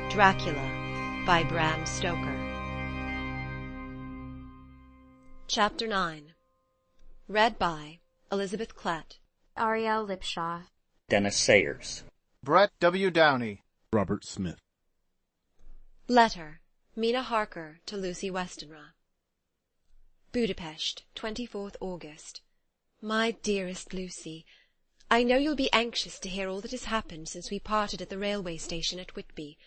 Dracula by Bram Stoker. Chapter 9. Read by Elizabeth Klett, Ariel Lipshaw, Dennis Sayers, Brett W. Downey, Robert Smith. Letter, Mina Harker to Lucy Westenra. Budapest, 24th August. My dearest Lucy, I know you'll be anxious to hear all that has happened since we parted at the railway station at Whitby.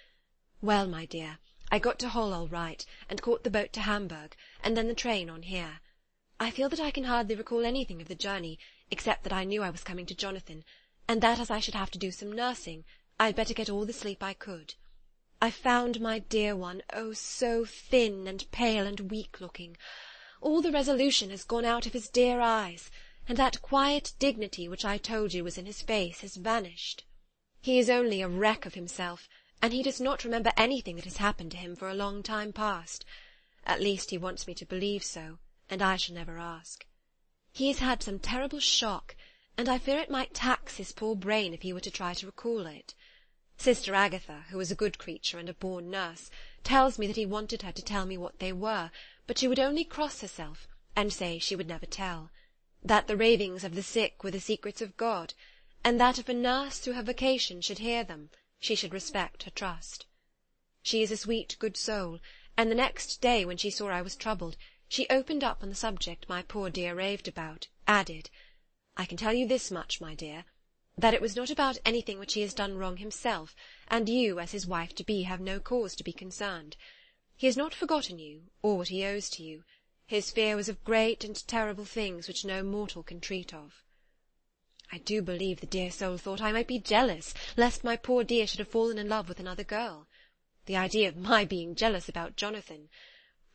Well, my dear, I got to Hull all right, and caught the boat to Hamburg, and then the train on here. I feel that I can hardly recall anything of the journey, except that I knew I was coming to Jonathan, and that as I should have to do some nursing, I'd better get all the sleep I could. I found my dear one, oh, so thin and pale and weak-looking. All the resolution has gone out of his dear eyes, and that quiet dignity which I told you was in his face has vanished. He is only a wreck of himself, and he does not remember anything that has happened to him for a long time past. At least he wants me to believe so, and I shall never ask. He has had some terrible shock, and I fear it might tax his poor brain if he were to try to recall it. Sister Agatha, who is a good creature and a born nurse, tells me that he wanted her to tell me what they were, but she would only cross herself, and say she would never tell, that the ravings of the sick were the secrets of God, and that if a nurse through her vocation should hear them, she should respect her trust. She is a sweet, good soul, and the next day, when she saw I was troubled, she opened up on the subject my poor dear raved about, added, I can tell you this much, my dear, that it was not about anything which he has done wrong himself, and you, as his wife-to-be, have no cause to be concerned. He has not forgotten you, or what he owes to you. His fear was of great and terrible things which no mortal can treat of. I do believe the dear soul thought I might be jealous, lest my poor dear should have fallen in love with another girl. The idea of my being jealous about Jonathan!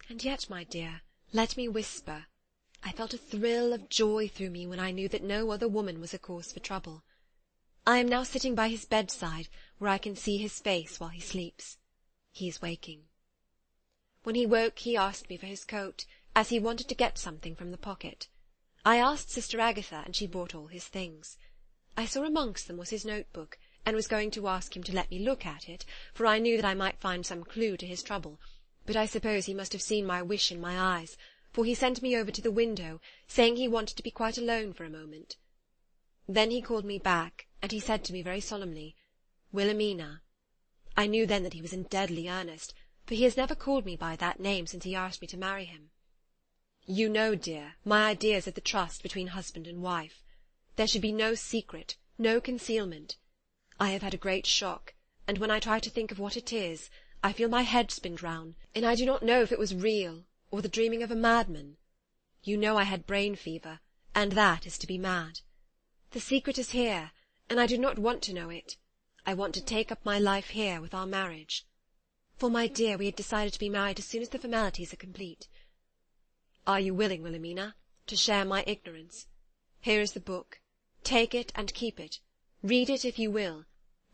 And yet, my dear, let me whisper, I felt a thrill of joy through me when I knew that no other woman was a cause for trouble. I am now sitting by his bedside, where I can see his face while he sleeps. He is waking. When he woke he asked me for his coat, as he wanted to get something from the pocket. I asked Sister Agatha, and she brought all his things. I saw amongst them was his notebook, and was going to ask him to let me look at it, for I knew that I might find some clue to his trouble, but I suppose he must have seen my wish in my eyes, for he sent me over to the window, saying he wanted to be quite alone for a moment. Then he called me back, and he said to me very solemnly, Wilhelmina. I knew then that he was in deadly earnest, for he has never called me by that name since he asked me to marry him. You know, dear, my ideas of the trust between husband and wife. There should be no secret, no concealment. I have had a great shock, and when I try to think of what it is, I feel my head spin round, and I do not know if it was real, or the dreaming of a madman. You know I had brain fever, and that is to be mad. The secret is here, and I do not want to know it. I want to take up my life here with our marriage. For, my dear, we had decided to be married as soon as the formalities are complete. Are you willing, Wilhelmina, to share my ignorance? Here is the book. Take it and keep it. Read it if you will,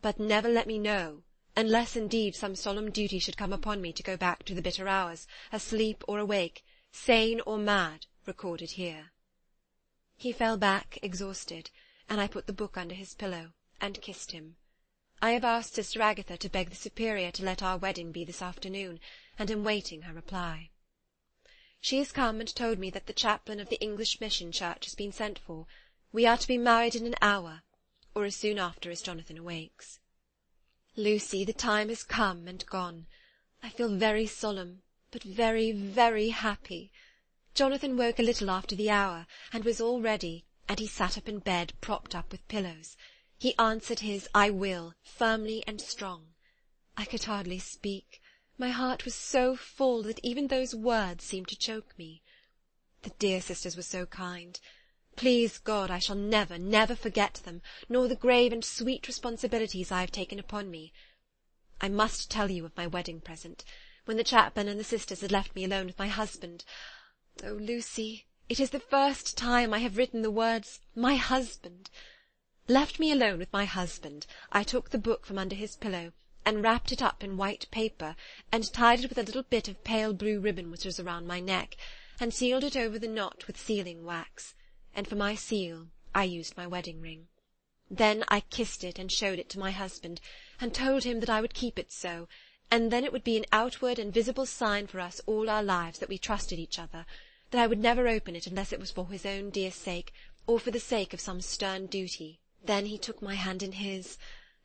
but never let me know, unless indeed some solemn duty should come upon me to go back to the bitter hours, asleep or awake, sane or mad, recorded here. He fell back exhausted, and I put the book under his pillow, and kissed him. I have asked Sister Agatha to beg the Superior to let our wedding be this afternoon, and am waiting her reply. She has come and told me that the chaplain of the English Mission Church has been sent for. We are to be married in an hour, or as soon after as Jonathan awakes. Lucy, the time has come and gone. I feel very solemn, but very, very happy. Jonathan woke a little after the hour, and was all ready, and he sat up in bed, propped up with pillows. He answered his "I will" firmly and strong. I could hardly speak. My heart was so full that even those words seemed to choke me. The dear sisters were so kind. Please God, I shall never, never forget them, nor the grave and sweet responsibilities I have taken upon me. I must tell you of my wedding present. When the chaplain and the sisters had left me alone with my husband— oh, Lucy, it is the first time I have written the words "my husband." Left me alone with my husband, I took the book from under his pillow, and wrapped it up in white paper, and tied it with a little bit of pale blue ribbon which was around my neck, and sealed it over the knot with sealing wax, and for my seal I used my wedding ring. Then I kissed it and showed it to my husband, and told him that I would keep it so, and then it would be an outward and visible sign for us all our lives that we trusted each other, that I would never open it unless it was for his own dear sake, or for the sake of some stern duty. Then he took my hand in his,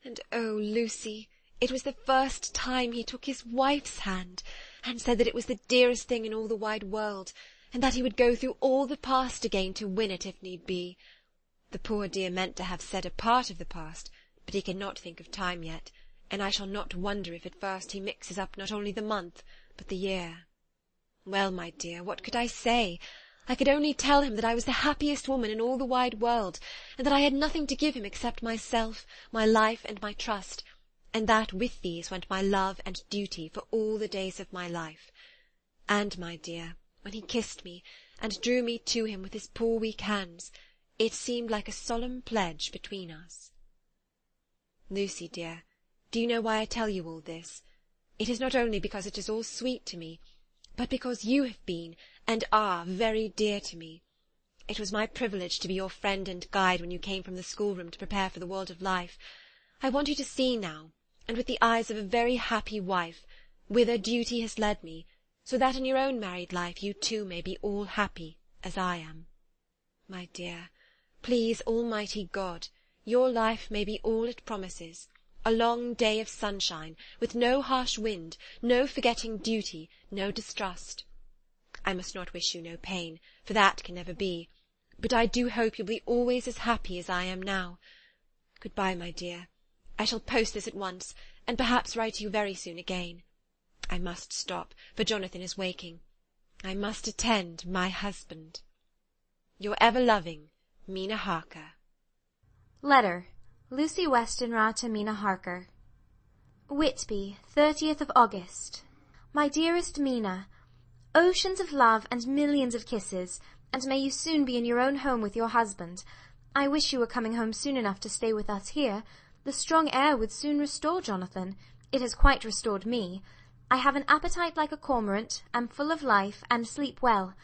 and oh, Lucy, it was the first time he took his wife's hand, and said that it was the dearest thing in all the wide world, and that he would go through all the past again to win it if need be. The poor dear meant to have said a part of the past, but he cannot think of time yet, and I shall not wonder if at first he mixes up not only the month, but the year. Well, my dear, what could I say? I could only tell him that I was the happiest woman in all the wide world, and that I had nothing to give him except myself, my life, and my trust, and that with these went my love and duty for all the days of my life. And, my dear, when he kissed me, and drew me to him with his poor weak hands, it seemed like a solemn pledge between us. Lucy, dear, do you know why I tell you all this? It is not only because it is all sweet to me, but because you have been and are very dear to me. It was my privilege to be your friend and guide when you came from the schoolroom to prepare for the world of life. I want you to see now, and with the eyes of a very happy wife, whither duty has led me, so that in your own married life you too may be all happy as I am. My dear, please Almighty God, your life may be all it promises, a long day of sunshine, with no harsh wind, no forgetting duty, no distrust. I must not wish you no pain, for that can never be, but I do hope you'll be always as happy as I am now. Good-bye, my dear. I shall post this at once, and perhaps write to you very soon again. I must stop, for Jonathan is waking. I must attend my husband. Your ever-loving Mina Harker. Letter. Lucy Westenra to Mina Harker. Whitby, 30th of August. My dearest Mina, oceans of love and millions of kisses, and may you soon be in your own home with your husband. I wish you were coming home soon enough to stay with us here. The strong air would soon restore Jonathan. It has quite restored me. I have an appetite like a cormorant, am full of life, and sleep well.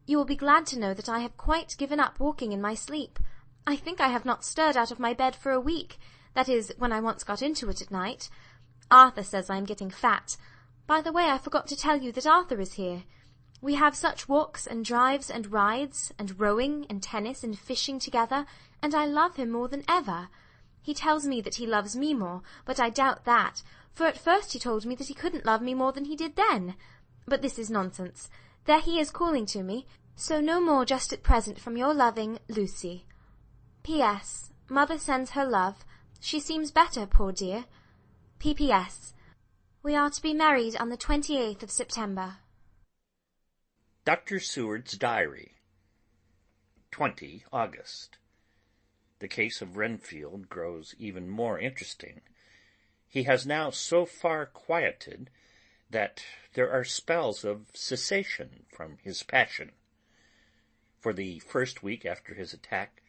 You will be glad to know that I have quite given up walking in my sleep. I think I have not stirred out of my bed for a week, that is, when I once got into it at night. Arthur says I am getting fat. By the way, I forgot to tell you that Arthur is here. We have such walks and drives and rides, and rowing and tennis and fishing together, and I love him more than ever. He tells me that he loves me more, but I doubt that, for at first he told me that he couldn't love me more than he did then. But this is nonsense. There he is calling to me, so no more just at present from your loving Lucy. P.S. Mother sends her love. She seems better, poor dear. P.P.S. We are to be married on the 28th of September. Dr. Seward's Diary, 20 August. The case of Renfield grows even more interesting. He has now so far quieted that there are spells of cessation from his passion. For the first week after his attack,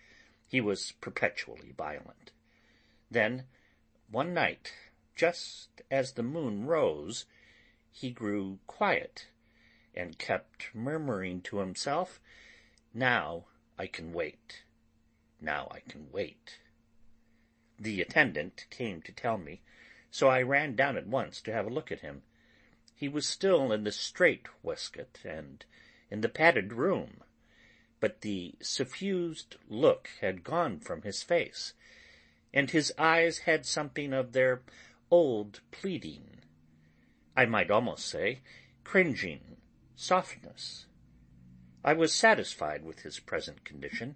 he was perpetually violent. Then, one night, just as the moon rose, he grew quiet, and kept murmuring to himself, "Now I can wait. Now I can wait." The attendant came to tell me, so I ran down at once to have a look at him. He was still in the strait waistcoat and in the padded room, but the suffused look had gone from his face, and his eyes had something of their old pleading, I might almost say cringing, softness. I was satisfied with his present condition,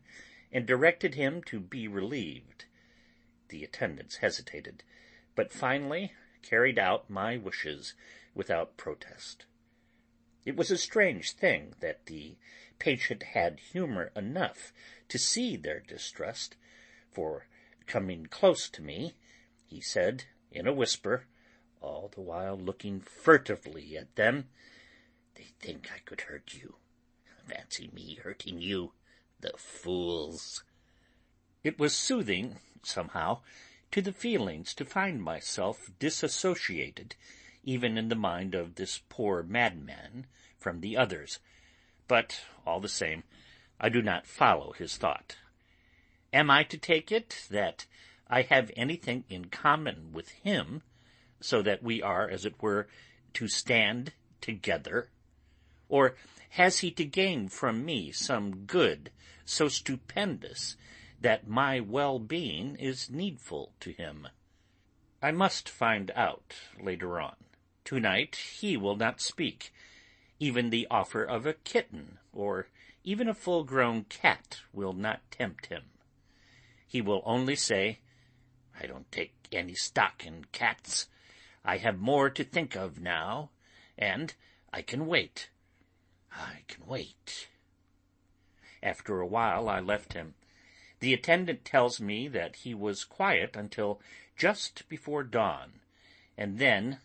and directed him to be relieved. The attendants hesitated, but finally carried out my wishes without protest. It was a strange thing that the patient had humour enough to see their distrust, for, coming close to me, he said in a whisper, all the while looking furtively at them, "They think I could hurt you. Fancy me hurting you, the fools." It was soothing, somehow, to the feelings to find myself disassociated, even in the mind of this poor madman, from the others, but, all the same, I do not follow his thought. Am I to take it that I have anything in common with him? so that we are, as it were, to stand together? Or has he to gain from me some good so stupendous that my well-being is needful to him? I must find out later on. Tonight he will not speak. Even the offer of a kitten, or even a full-grown cat, will not tempt him. He will only say, "I don't take any stock in cats. I have more to think of now, and I can wait. I can wait." After a while I left him. The attendant tells me that he was quiet until just before dawn, and then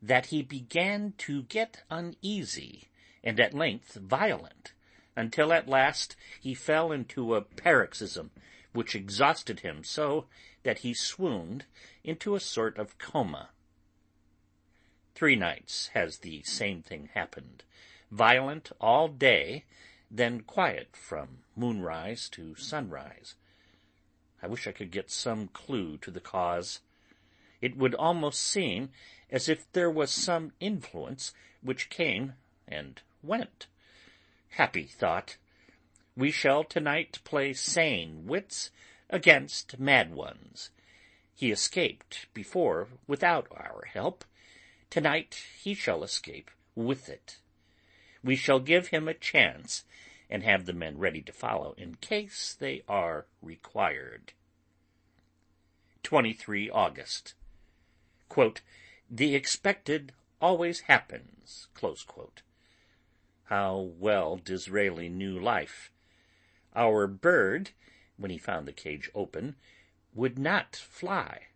that he began to get uneasy, and at length violent, until at last he fell into a paroxysm which exhausted him so that he swooned into a sort of coma. 3 nights has the same thing happened, violent all day, then quiet from moonrise to sunrise. I wish I could get some clue to the cause. It would almost seem as if there was some influence which came and went. Happy thought! We shall tonight play sane wits against mad ones. He escaped before without our help. Tonight he shall escape with it. We shall give him a chance, and have the men ready to follow in case they are required. 23 August. Quote, "The expected always happens." Close quote. How well Disraeli knew life. Our bird, when he found the cage open, would not fly,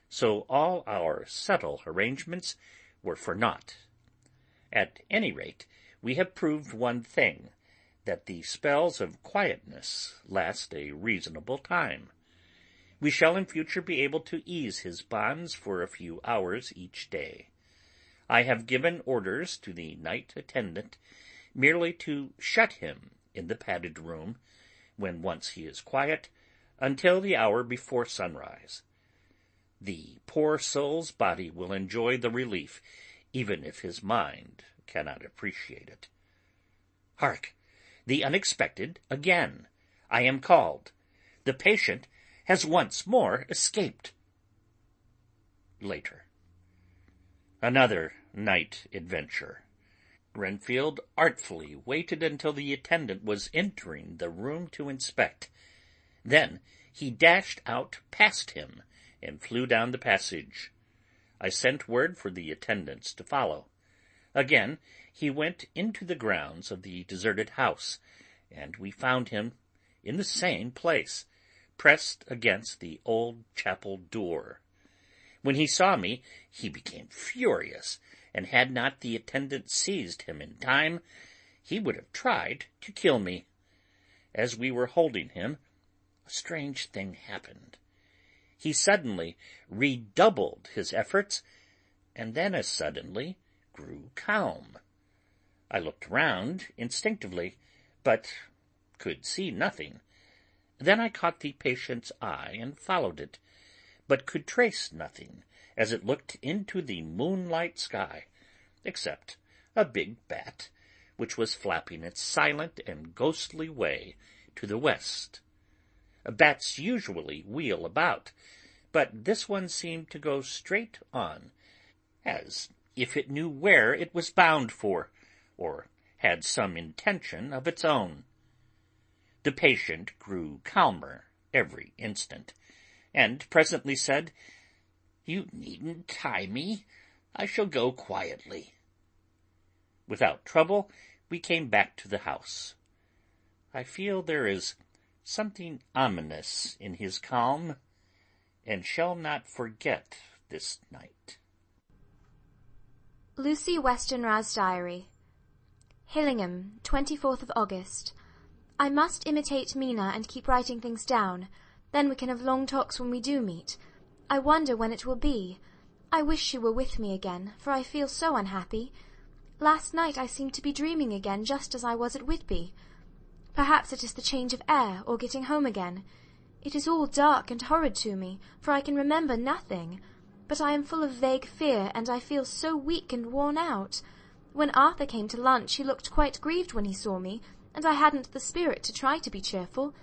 so all our subtle arrangements were for naught. At any rate, we have proved one thing, that the spells of quietness last a reasonable time. We shall in future be able to ease his bonds for a few hours each day. I have given orders to the night attendant merely to shut him in the padded room, when once he is quiet, until the hour before sunrise. The poor soul's body will enjoy the relief, even if his mind cannot appreciate it. Hark! The unexpected again! I am called. The patient has once more escaped. Later. Another night adventure. Renfield artfully waited until the attendant was entering the room to inspect. Then he dashed out past him and flew down the passage. I sent word for the attendants to follow. Again he went into the grounds of the deserted house, and we found him in the same place, pressed against the old chapel door. When he saw me, he became furious, and had not the attendant seized him in time, he would have tried to kill me. As we were holding him, a strange thing happened. He suddenly redoubled his efforts, and then as suddenly grew calm. I looked round instinctively, but could see nothing. Then I caught the patient's eye and followed it, but could trace nothing as it looked into the moonlight sky, except a big bat, which was flapping its silent and ghostly way to the west. Bats usually wheel about, but this one seemed to go straight on, as if it knew where it was bound for, or had some intention of its own. The patient grew calmer every instant, and presently said, "You needn't tie me. I shall go quietly." Without trouble, we came back to the house. I feel there is something ominous in his calm, and shall not forget this night. Lucy Westenra's Diary. Hillingham, 24th of August. I must imitate Mina and keep writing things down. Then we can have long talks when we do meet. I wonder when it will be. I wish she were with me again, for I feel so unhappy. Last night I seemed to be dreaming again just as I was at Whitby. Perhaps it is the change of air, or getting home again. It is all dark and horrid to me, for I can remember nothing. but I am full of vague fear, and I feel so weak and worn out. When Arthur came to lunch he looked quite grieved when he saw me, and I hadn't the spirit to try to be cheerful.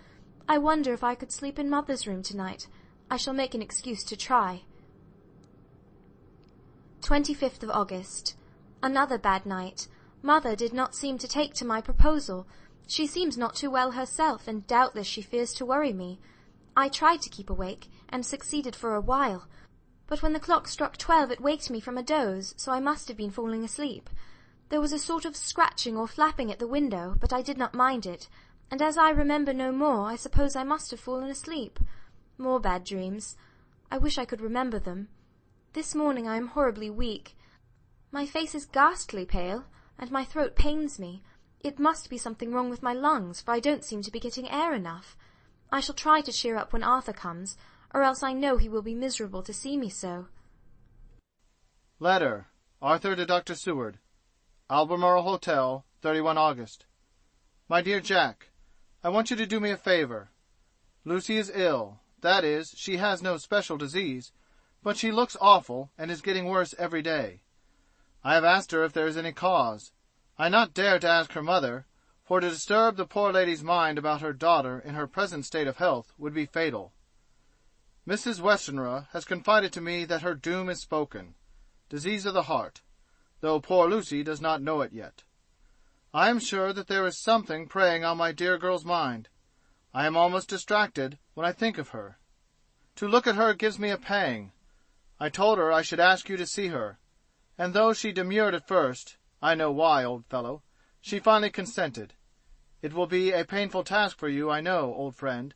I wonder if I could sleep in Mother's room tonight. I shall make an excuse to try. 25th of August. Another bad night. Mother did not seem to take to my proposal. She seems not too well herself, and doubtless she fears to worry me. I tried to keep awake, and succeeded for a while, but when the clock struck 12 it waked me from a doze, so I must have been falling asleep. There was a sort of scratching or flapping at the window, but I did not mind it, and as I remember no more, I suppose I must have fallen asleep. More bad dreams. I wish I could remember them. This morning I am horribly weak. My face is ghastly pale, and my throat pains me. It must be something wrong with my lungs, for I don't seem to be getting air enough. I shall try to cheer up when Arthur comes, or else I know he will be miserable to see me so. Letter. Arthur to Dr. Seward. Albemarle Hotel, 31 August. My dear Jack, I want you to do me a favor. Lucy is ill. That is, she has no special disease, but she looks awful and is getting worse every day. I have asked her if there is any cause. I not dare to ask her mother, for to disturb the poor lady's mind about her daughter in her present state of health would be fatal. Mrs. Westenra has confided to me that her doom is spoken, disease of the heart, though poor Lucy does not know it yet. I am sure that there is something preying on my dear girl's mind. I am almost distracted when I think of her. To look at her gives me a pang. I told her I should ask you to see her, and though she demurred at first, I know why, old fellow, she finally consented. It will be a painful task for you, I know, old friend,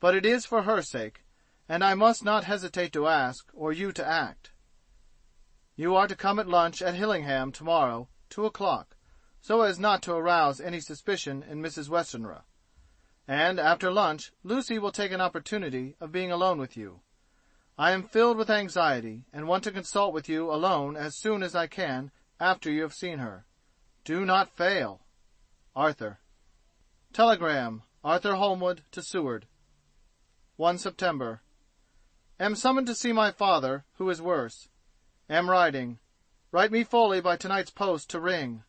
but it is for her sake, and I must not hesitate to ask, or you to act. You are to come at lunch at Hillingham tomorrow, 2 o'clock, so as not to arouse any suspicion in Mrs. Westenra. And after lunch Lucy will take an opportunity of being alone with you. I am filled with anxiety, and want to consult with you alone as soon as I can after you have seen her. Do not fail. Arthur. Telegram. Arthur Holmwood to Seward. 1 September. Am summoned to see my father, who is worse. Am writing. Write me fully by tonight's post to Ring.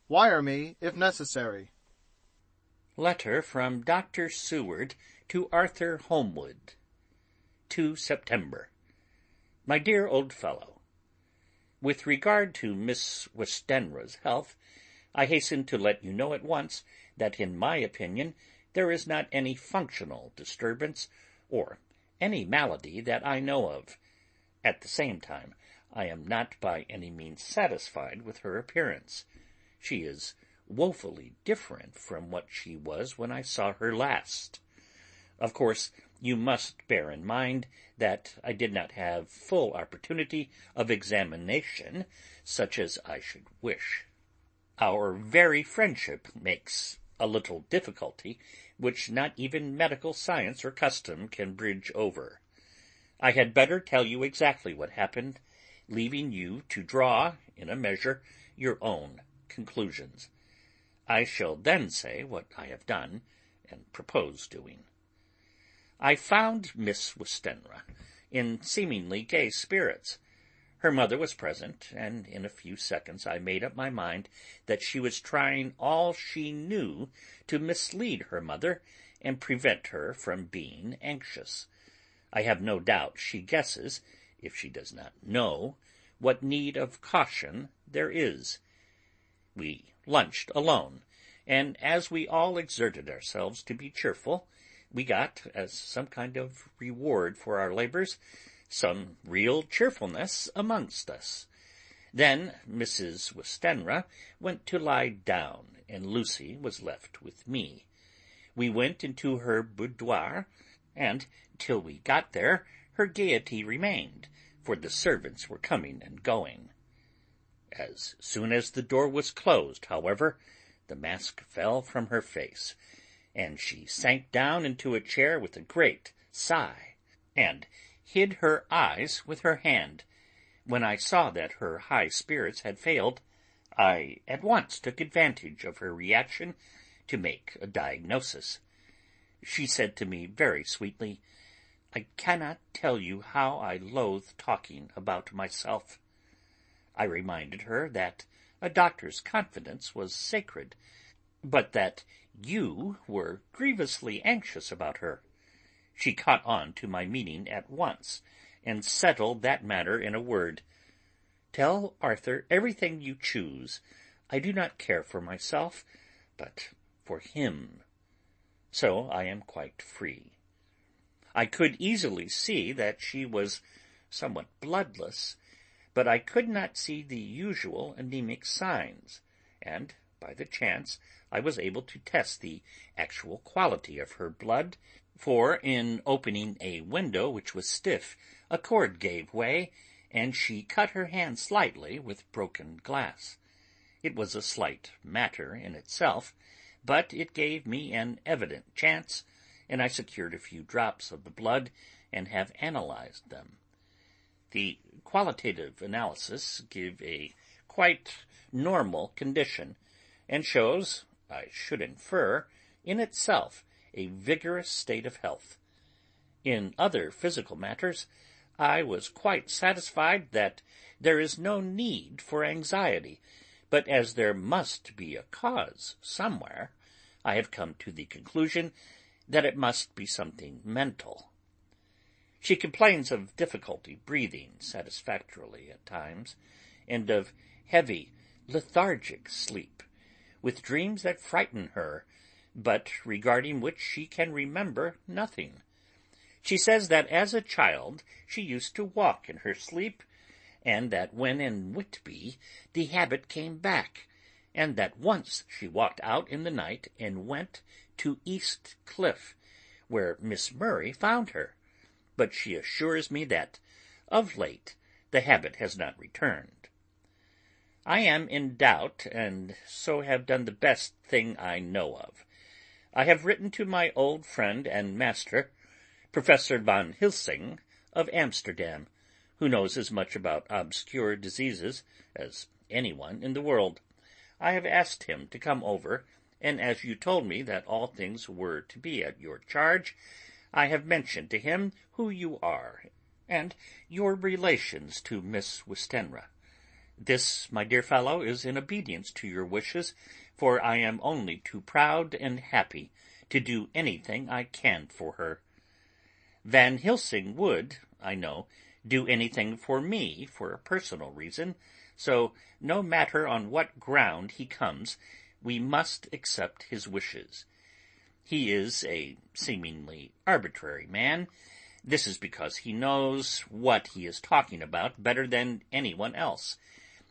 Wire me if necessary. Letter from Dr. Seward to Arthur Holmwood. 2 September. My dear old fellow, with regard to Miss Westenra's health, I hasten to let you know at once that in my opinion there is not any functional disturbance or any malady that I know of. At the same time, I am not by any means satisfied with her appearance. She is woefully different from what she was when I saw her last. Of course, you must bear in mind that I did not have full opportunity of examination, such as I should wish. Our very friendship makes a little difficulty, which not even medical science or custom can bridge over. I had better tell you exactly what happened, leaving you to draw, in a measure, your own conclusions. I shall then say what I have done, and propose doing. I found Miss Westenra in seemingly gay spirits. Her mother was present, and in a few seconds I made up my mind that she was trying all she knew to mislead her mother and prevent her from being anxious. I have no doubt she guesses, if she does not know, what need of caution there is. We lunched alone, and as we all exerted ourselves to be cheerful, we got, as some kind of reward for our labours, some real cheerfulness amongst us. Then Mrs. Westenra went to lie down, and Lucy was left with me. We went into her boudoir, and till we got there her gaiety remained, for the servants were coming and going. As soon as the door was closed, however, the mask fell from her face, and she sank down into a chair with a great sigh, and hid her eyes with her hand. When I saw that her high spirits had failed, I at once took advantage of her reaction to make a diagnosis. She said to me very sweetly, I cannot tell you how I loathe talking about myself. I reminded her that a doctor's confidence was sacred, but that you were grievously anxious about her. She caught on to my meaning at once, and settled that matter in a word. Tell Arthur everything you choose. I do not care for myself, but for him. So I am quite free. I could easily see that she was somewhat bloodless, but I could not see the usual anemic signs, and by the chance I was able to test the actual quality of her blood, for in opening a window which was stiff, a cord gave way, and she cut her hand slightly with broken glass. It was a slight matter in itself, but it gave me an evident chance, and I secured a few drops of the blood and have analyzed them. The qualitative analysis give a quite normal condition, and shows, I should infer, in itself a vigorous state of health. In other physical matters, I was quite satisfied that there is no need for anxiety, but as there must be a cause somewhere, I have come to the conclusion that it must be something mental. She complains of difficulty breathing satisfactorily at times, and of heavy, lethargic sleep, with dreams that frighten her, but regarding which she can remember nothing. She says that as a child she used to walk in her sleep, and that when in Whitby the habit came back, and that once she walked out in the night and went to East Cliff, where Miss Murray found her, but she assures me that, of late, the habit has not returned. I am in doubt, and so have done the best thing I know of. I have written to my old friend and master, Professor Van Helsing of Amsterdam, who knows as much about obscure diseases as anyone in the world. I have asked him to come over, and as you told me that all things were to be at your charge, I have mentioned to him who you are, and your relations to Miss Westenra. This, my dear fellow, is in obedience to your wishes, for I am only too proud and happy to do anything I can for her. Van Helsing would, I know, do anything for me for a personal reason, so no matter on what ground he comes, we must accept his wishes. He is a seemingly arbitrary man. This is because he knows what he is talking about better than anyone else.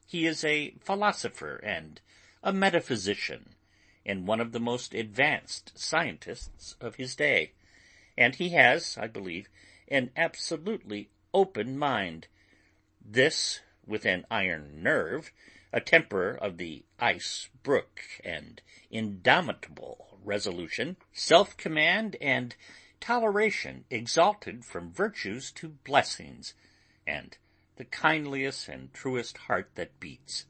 He is a philosopher and a metaphysician, and one of the most advanced scientists of his day, and he has, I believe, an absolutely open mind. This, with an iron nerve, a temper of the ice brook, and indomitable resolution, self-command, and toleration exalted from virtues to blessings, and the kindliest and truest heart that beats.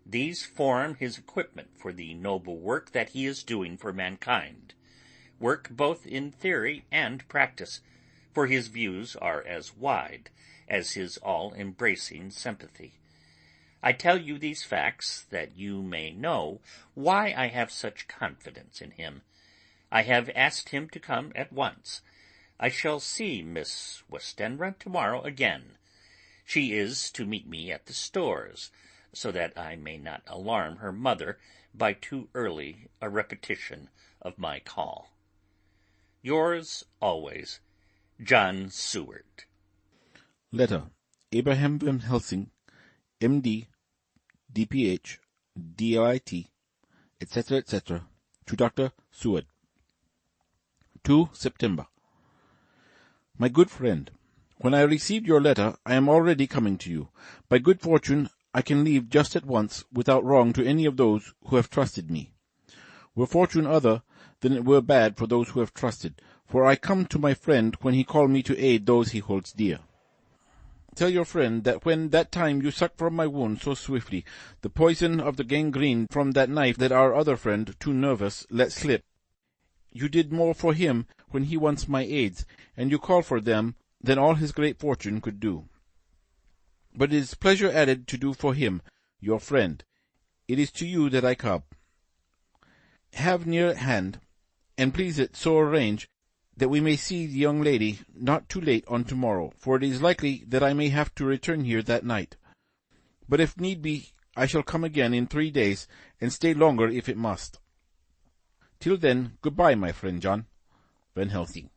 These form his equipment for the noble work that he is doing for mankind, work both in theory and practice, for his views are as wide as his all-embracing sympathy. I tell you these facts that you may know why I have such confidence in him. I have asked him to come at once. I shall see Miss Westenra tomorrow again. She is to meet me at the stores, so that I may not alarm her mother by too early a repetition of my call. Yours always, John Seward. Letter. Abraham Van Helsing, M.D., D.Ph., D.L.I.T., etc., etc., to Dr. Seward. 2 September. My good friend, when I received your letter, I am already coming to you. By good fortune, I can leave just at once, without wrong to any of those who have trusted me. Were fortune other, then it were bad for those who have trusted, for I come to my friend when he called me to aid those he holds dear. Tell your friend that when that time you sucked from my wound so swiftly, the poison of the gangrene from that knife that our other friend, too nervous, let slip, you did more for him when he wants my aids, and you call for them than all his great fortune could do. But it is pleasure added to do for him, your friend. It is to you that I come. Have near hand, and please it so arrange, that we may see the young lady not too late on tomorrow, for it is likely that I may have to return here that night. But if need be, I shall come again in 3 days, and stay longer if it must. Till then, good-bye, my friend John. Van Helsing.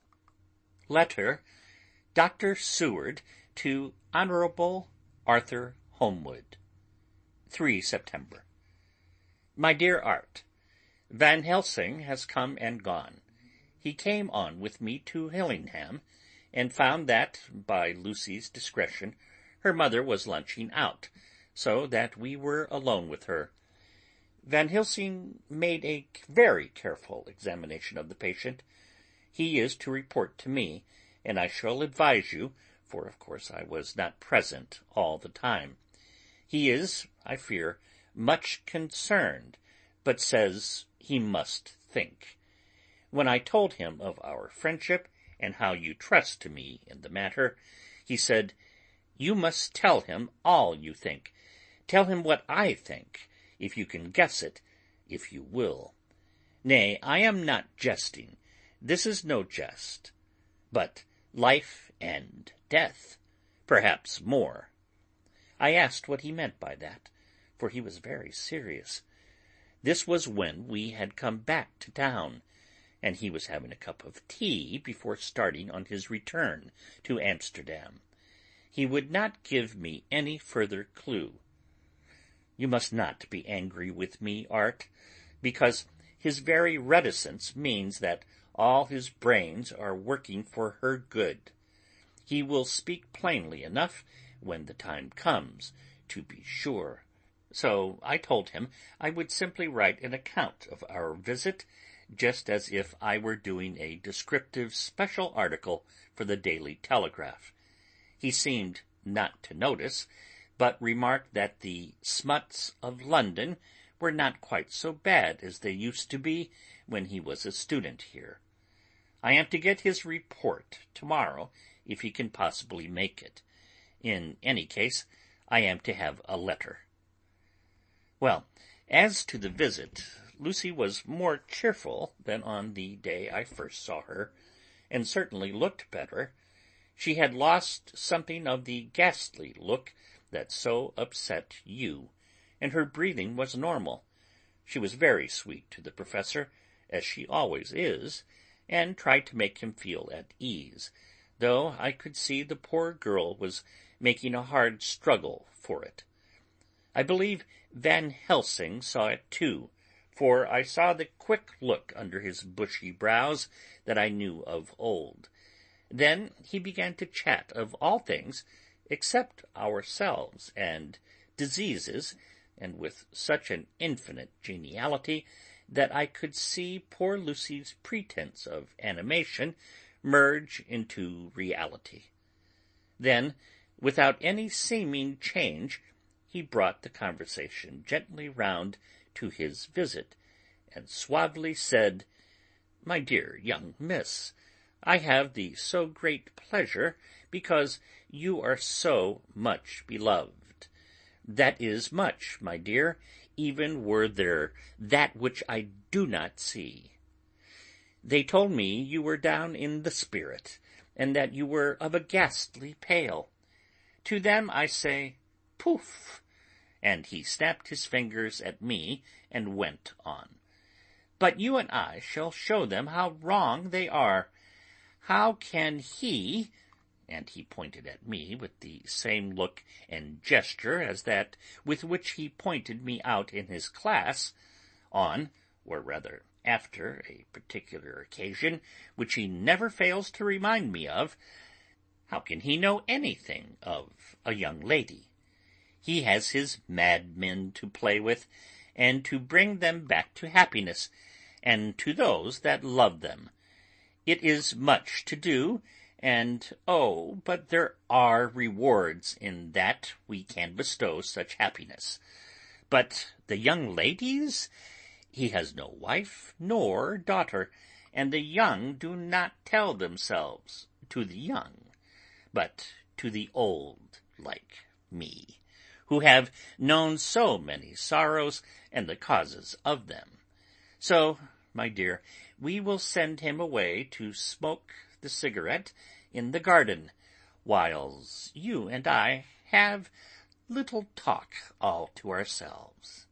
Letter, Dr. Seward to Honourable Arthur Holmwood. 3 September. My dear Art, Van Helsing has come and gone. He came on with me to Hillingham, and found that, by Lucy's discretion, her mother was lunching out, so that we were alone with her. Van Helsing made a very careful examination of the patient. He is to report to me, and I shall advise you, for of course I was not present all the time. He is, I fear, much concerned, but says he must think. When I told him of our friendship, and how you trust to me in the matter, he said, "You must tell him all you think. Tell him what I think, if you can guess it, if you will. Nay, I am not jesting. This is no jest, but life and death, perhaps more." I asked what he meant by that, for he was very serious. This was when we had come back to town, and he was having a cup of tea before starting on his return to Amsterdam. He would not give me any further clue. You must not be angry with me, Art, because his very reticence means that all his brains are working for her good. He will speak plainly enough when the time comes, to be sure. So I told him I would simply write an account of our visit, just as if I were doing a descriptive special article for the Daily Telegraph. He seemed not to notice, but remarked that the smuts of London were not quite so bad as they used to be when he was a student here. I am to get his report tomorrow, if he can possibly make it. In any case, I am to have a letter. Well, as to the visit, Lucy was more cheerful than on the day I first saw her, and certainly looked better. She had lost something of the ghastly look that so upset you, and her breathing was normal. She was very sweet to the professor, as she always is, and tried to make him feel at ease, though I could see the poor girl was making a hard struggle for it. I believe Van Helsing saw it too, for I saw the quick look under his bushy brows that I knew of old. Then he began to chat of all things except ourselves and diseases, and with such an infinite geniality that I could see poor Lucy's pretence of animation merge into reality. Then, without any seeming change, he brought the conversation gently round to his visit, and suavely said, "My dear young miss, I have the so great pleasure because you are so much beloved. That is much, my dear, even were there that which I do not see. They told me you were down in the spirit, and that you were of a ghastly pale. To them I say, poof!" And he snapped his fingers at me and went on. "But you and I shall show them how wrong they are. How can he," and he pointed at me with the same look and gesture as that with which he pointed me out in his class, on, or rather after, a particular occasion which he never fails to remind me of, how can he know anything of a young lady? He has his madmen to play with, and to bring them back to happiness, and to those that love them. It is much to do, and oh, but there are rewards in that we can bestow such happiness. But the young ladies? He has no wife nor daughter, and the young do not tell themselves to the young, but to the old like me, who have known so many sorrows and the causes of them. So, my dear, we will send him away to smoke the cigarette in the garden, whiles you and I have little talk all to ourselves."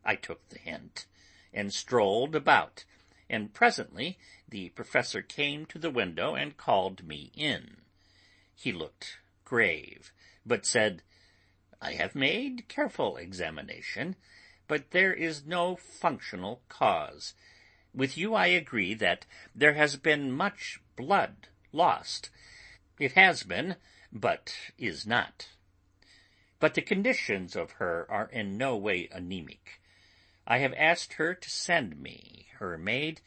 I took the hint, and strolled about, and presently the professor came to the window and called me in. He looked grave, but said, "I have made careful examination, but there is no functional cause. With you I agree that there has been much blood lost. It has been, but is not. But the conditions of her are in no way anemic. I have asked her to send me her maid,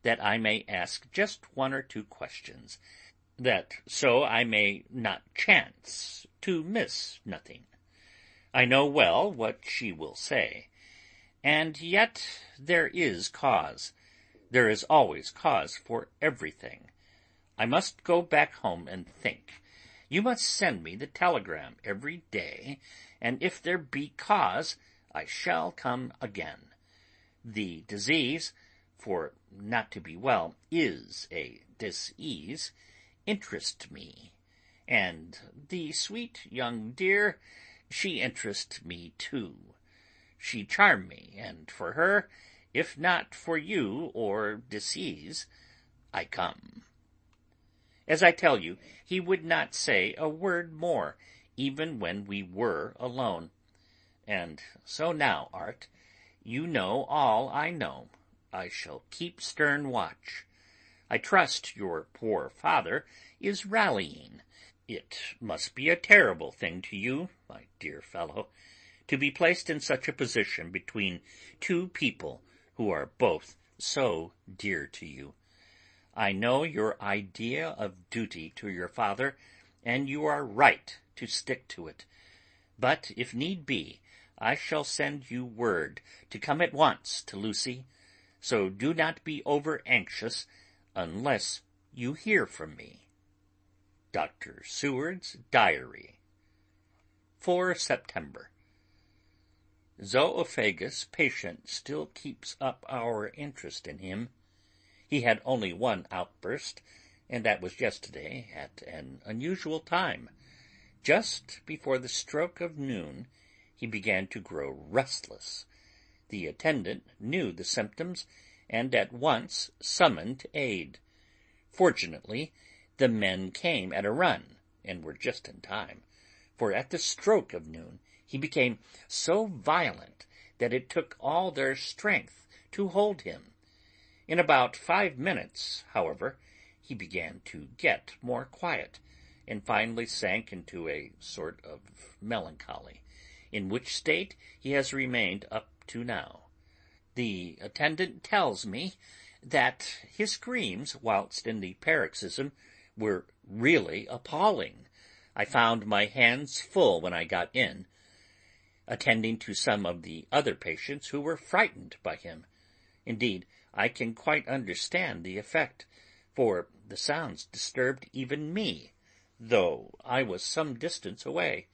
that I may ask just one or two questions, that so I may not chance to miss nothing. I know well what she will say, and yet there is cause. There is always cause for everything. I must go back home and think. You must send me the telegram every day, and if there be cause, I shall come again. The disease, for not to be well is a disease, interests me, and the sweet young dear, she interests me too. She charm me, and for her, if not for you or disease, I come." As I tell you, he would not say a word more, even when we were alone. And so now, Art, you know all I know. I shall keep stern watch. I trust your poor father is rallying. It must be a terrible thing to you, my dear fellow, to be placed in such a position between two people who are both so dear to you. I know your idea of duty to your father, and you are right to stick to it. But, if need be, I shall send you word to come at once to Lucy, so do not be over-anxious unless you hear from me. Dr. Seward's Diary. 4 September. Zoophagous patient still keeps up our interest in him. He had only one outburst, and that was yesterday at an unusual time. Just before the stroke of noon, he began to grow restless. The attendant knew the symptoms, and at once summoned aid. Fortunately, the men came at a run, and were just in time, for at the stroke of noon he became so violent that it took all their strength to hold him. In about 5 minutes, however, he began to get more quiet, and finally sank into a sort of melancholy, in which state he has remained up to now. The attendant tells me that his screams whilst in the paroxysm were really appalling. I found my hands full when I got in, attending to some of the other patients who were frightened by him. Indeed, I can quite understand the effect, for the sounds disturbed even me, though I was some distance away.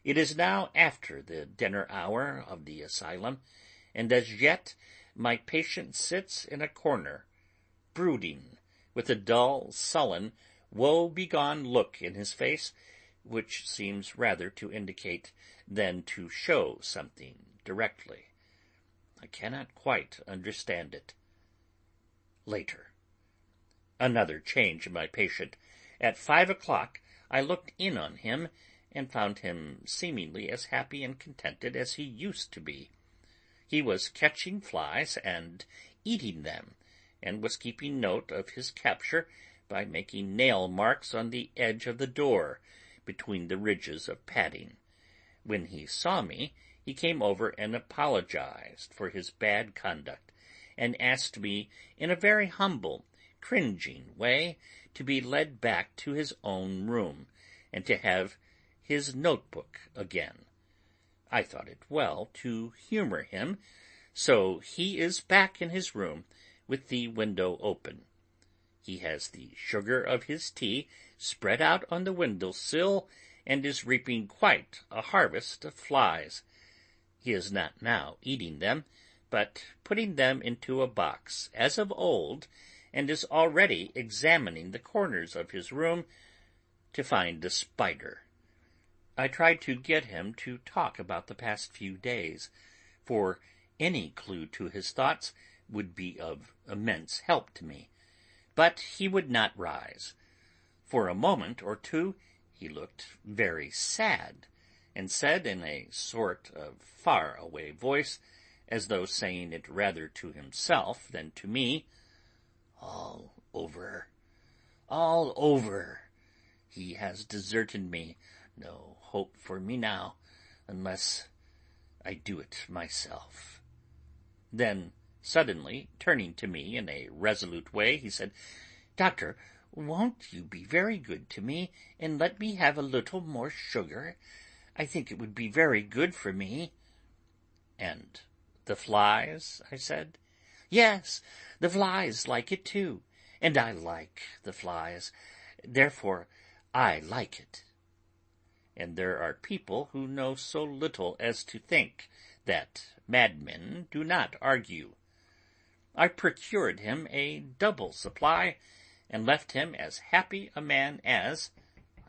It is now after the dinner hour of the asylum, and as yet my patient sits in a corner, brooding, with a dull, sullen, woe-begone look in his face, which seems rather to indicate than to show something directly. I cannot quite understand it. Later. Another change in my patient. At 5 o'clock I looked in on him, and found him seemingly as happy and contented as he used to be. He was catching flies and eating them, and was keeping note of his capture by making nail marks on the edge of the door, between the ridges of padding. When he saw me, he came over and apologized for his bad conduct, and asked me in a very humble, cringing way to be led back to his own room, and to have his notebook again. I thought it well to humor him, so he is back in his room, with the window open. He has the sugar of his tea spread out on the window-sill, and is reaping quite a harvest of flies. He is not now eating them, but putting them into a box, as of old, and is already examining the corners of his room to find a spider. I tried to get him to talk about the past few days, for any clue to his thoughts would be of immense help to me, but he would not rise. For a moment or two he looked very sad, and said in a sort of far-away voice, as though saying it rather to himself than to me, "All over, all over. He has deserted me. No hope for me now, unless I do it myself." Then, suddenly, turning to me in a resolute way, he said, "Doctor, won't you be very good to me, and let me have a little more sugar? I think it would be very good for me." "And the flies?" I said. "Yes, the flies like it too, and I like the flies. Therefore I like it." And there are people who know so little as to think that madmen do not argue. I procured him a double supply, and left him as happy a man as,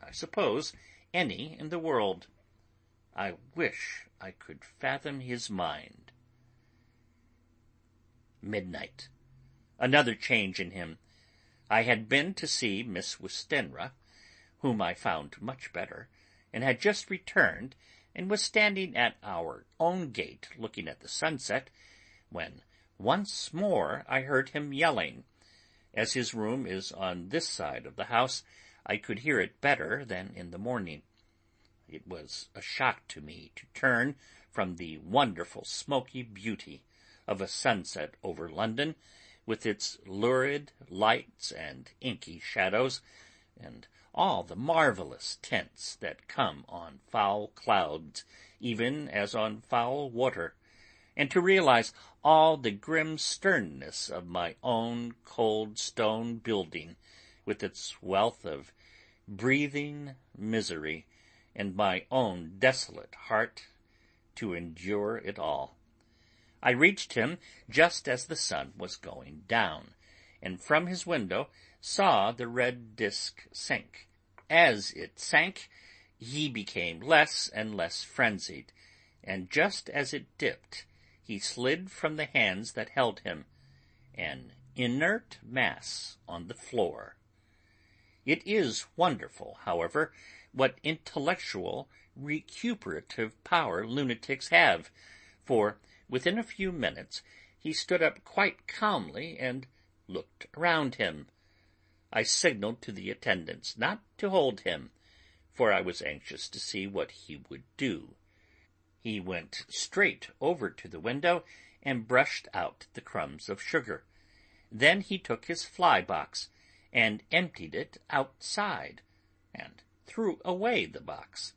I suppose, any in the world. I wish I could fathom his mind. Midnight. Another change in him. I had been to see Miss Westenra, whom I found much better, and had just returned, and was standing at our own gate looking at the sunset, when once more I heard him yelling. As his room is on this side of the house, I could hear it better than in the morning. It was a shock to me to turn from the wonderful smoky beauty of a sunset over London, with its lurid lights and inky shadows, and all the marvellous tints that come on foul clouds, even as on foul water, and to realize all the grim sternness of my own cold stone building, with its wealth of breathing misery, and my own desolate heart to endure it all. I reached him just as the sun was going down, and from his window saw the red disk sink. As it sank, he became less and less frenzied, and just as it dipped, he slid from the hands that held him, an inert mass on the floor. It is wonderful, however, what intellectual recuperative power lunatics have, for within a few minutes he stood up quite calmly and looked around him. I signalled to the attendants not to hold him, for I was anxious to see what he would do. He went straight over to the window and brushed out the crumbs of sugar. Then he took his fly-box and emptied it outside, and threw away the box.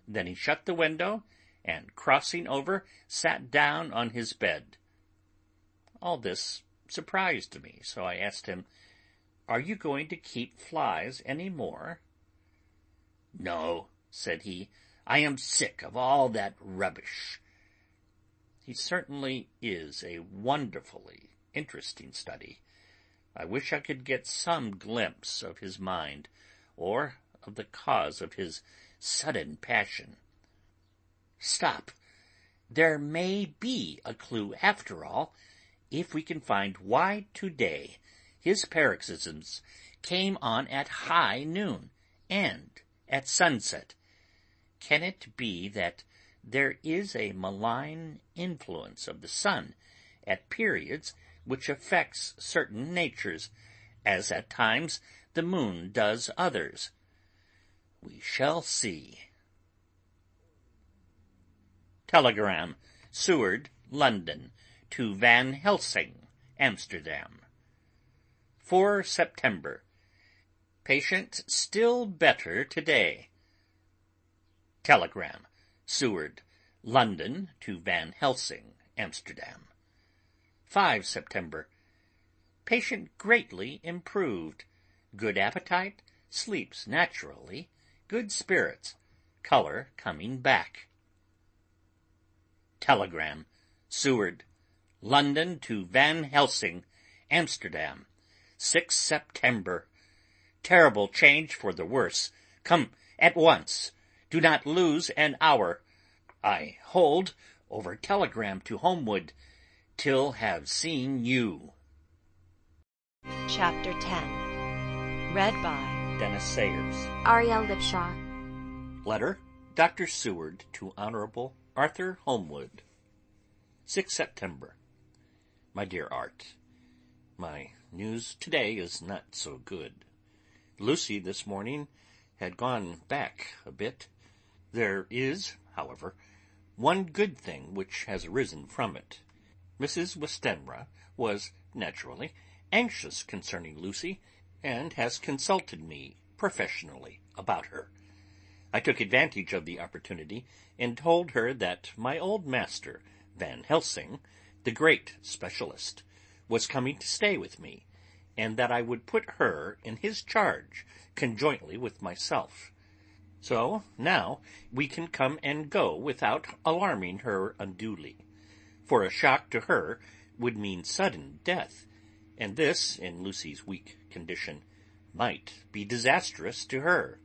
Then he shut the window, and crossing over, sat down on his bed. All this surprised me, so I asked him, "Are you going to keep flies any more?" "No," said he, "I am sick of all that rubbish." He certainly is a wonderfully interesting study. I wish I could get some glimpse of his mind, or of the cause of his sudden passion. Stop! There may be a clue after all, if we can find why today his paroxysms came on at high noon and at sunset. Can it be that there is a malign influence of the sun at periods which affects certain natures, as at times the moon does others? We shall see. Telegram, Seward, London, to Van Helsing, Amsterdam. 4 September. Patient still better today. Telegram, Seward, London, to Van Helsing, Amsterdam. 5 September. Patient greatly improved. Good appetite, sleeps naturally, good spirits, color coming back. Telegram, Seward, London to Van Helsing, Amsterdam, 6 September. Terrible change for the worse. Come at once. Do not lose an hour. I hold over telegram to Holmwood till have seen you. Chapter 10. Read by Dennis Sayers. Ariel Lipshaw. Letter, Dr. Seward to Honorable Arthur Holmwood. 6 September. My dear Art, my news today is not so good. Lucy this morning had gone back a bit. There is, however, one good thing which has arisen from it. Mrs. Westenra was, naturally, anxious concerning Lucy, and has consulted me professionally about her. I took advantage of the opportunity, and told her that my old master, Van Helsing, the great specialist, was coming to stay with me, and that I would put her in his charge conjointly with myself. So now we can come and go without alarming her unduly, for a shock to her would mean sudden death, and this, in Lucy's weak condition, might be disastrous to her.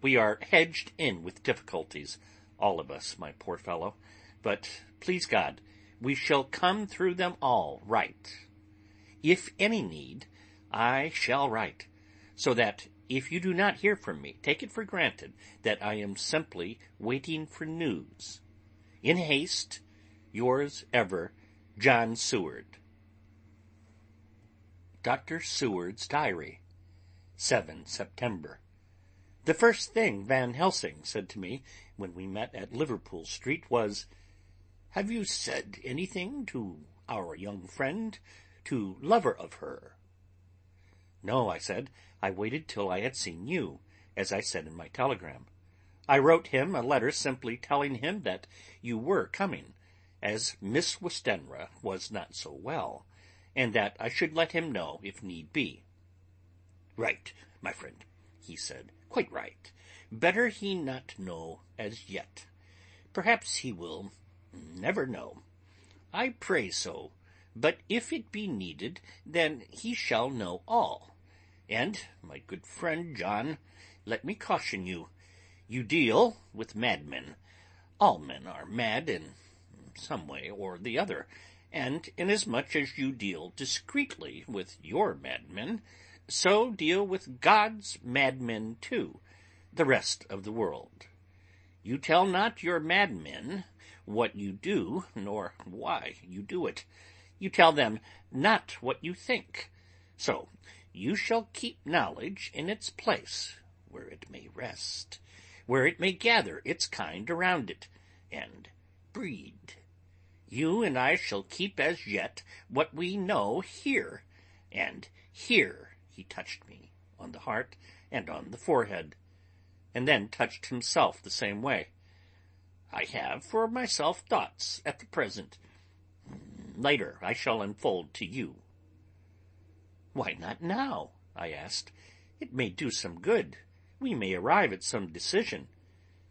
We are hedged in with difficulties, all of us, my poor fellow, but, please God, we shall come through them all right. If any need, I shall write, so that if you do not hear from me, take it for granted that I am simply waiting for news. In haste, yours ever, John Seward. Dr. Seward's Diary, 7 September. The first thing Van Helsing said to me when we met at Liverpool Street was, "Have you said anything to our young friend, to lover of her?" "No," I said. "I waited till I had seen you, as I said in my telegram. I wrote him a letter simply telling him that you were coming, as Miss Westenra was not so well, and that I should let him know if need be." "Right, my friend," he said, "quite right. Better he not know as yet. Perhaps he will never know. I pray so, but if it be needed, then he shall know all. And, my good friend John, let me caution you. You deal with madmen. All men are mad in some way or the other, and inasmuch as you deal discreetly with your madmen, so deal with God's madmen too, the rest of the world. You tell not your madmen what you do, nor why you do it. You tell them not what you think. So you shall keep knowledge in its place, where it may rest, where it may gather its kind around it, and breed. You and I shall keep as yet what we know here, and here," he touched me on the heart and on the forehead, and then touched himself the same way. "I have for myself thoughts at the present. Later I shall unfold to you." "Why not now?" I asked. "It may do some good. We may arrive at some decision."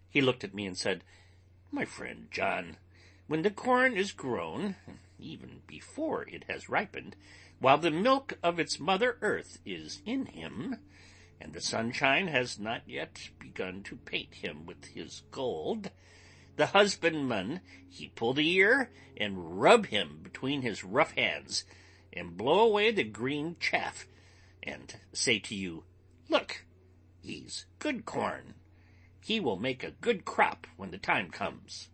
He looked at me and said, "My friend John, when the corn is grown, even before it has ripened, while the milk of its mother earth is in him, and the sunshine has not yet begun to paint him with his gold, the husbandman he pull the ear and rub him between his rough hands, and blow away the green chaff, and say to you, 'Look, he's good corn. He will make a good crop when the time comes.'"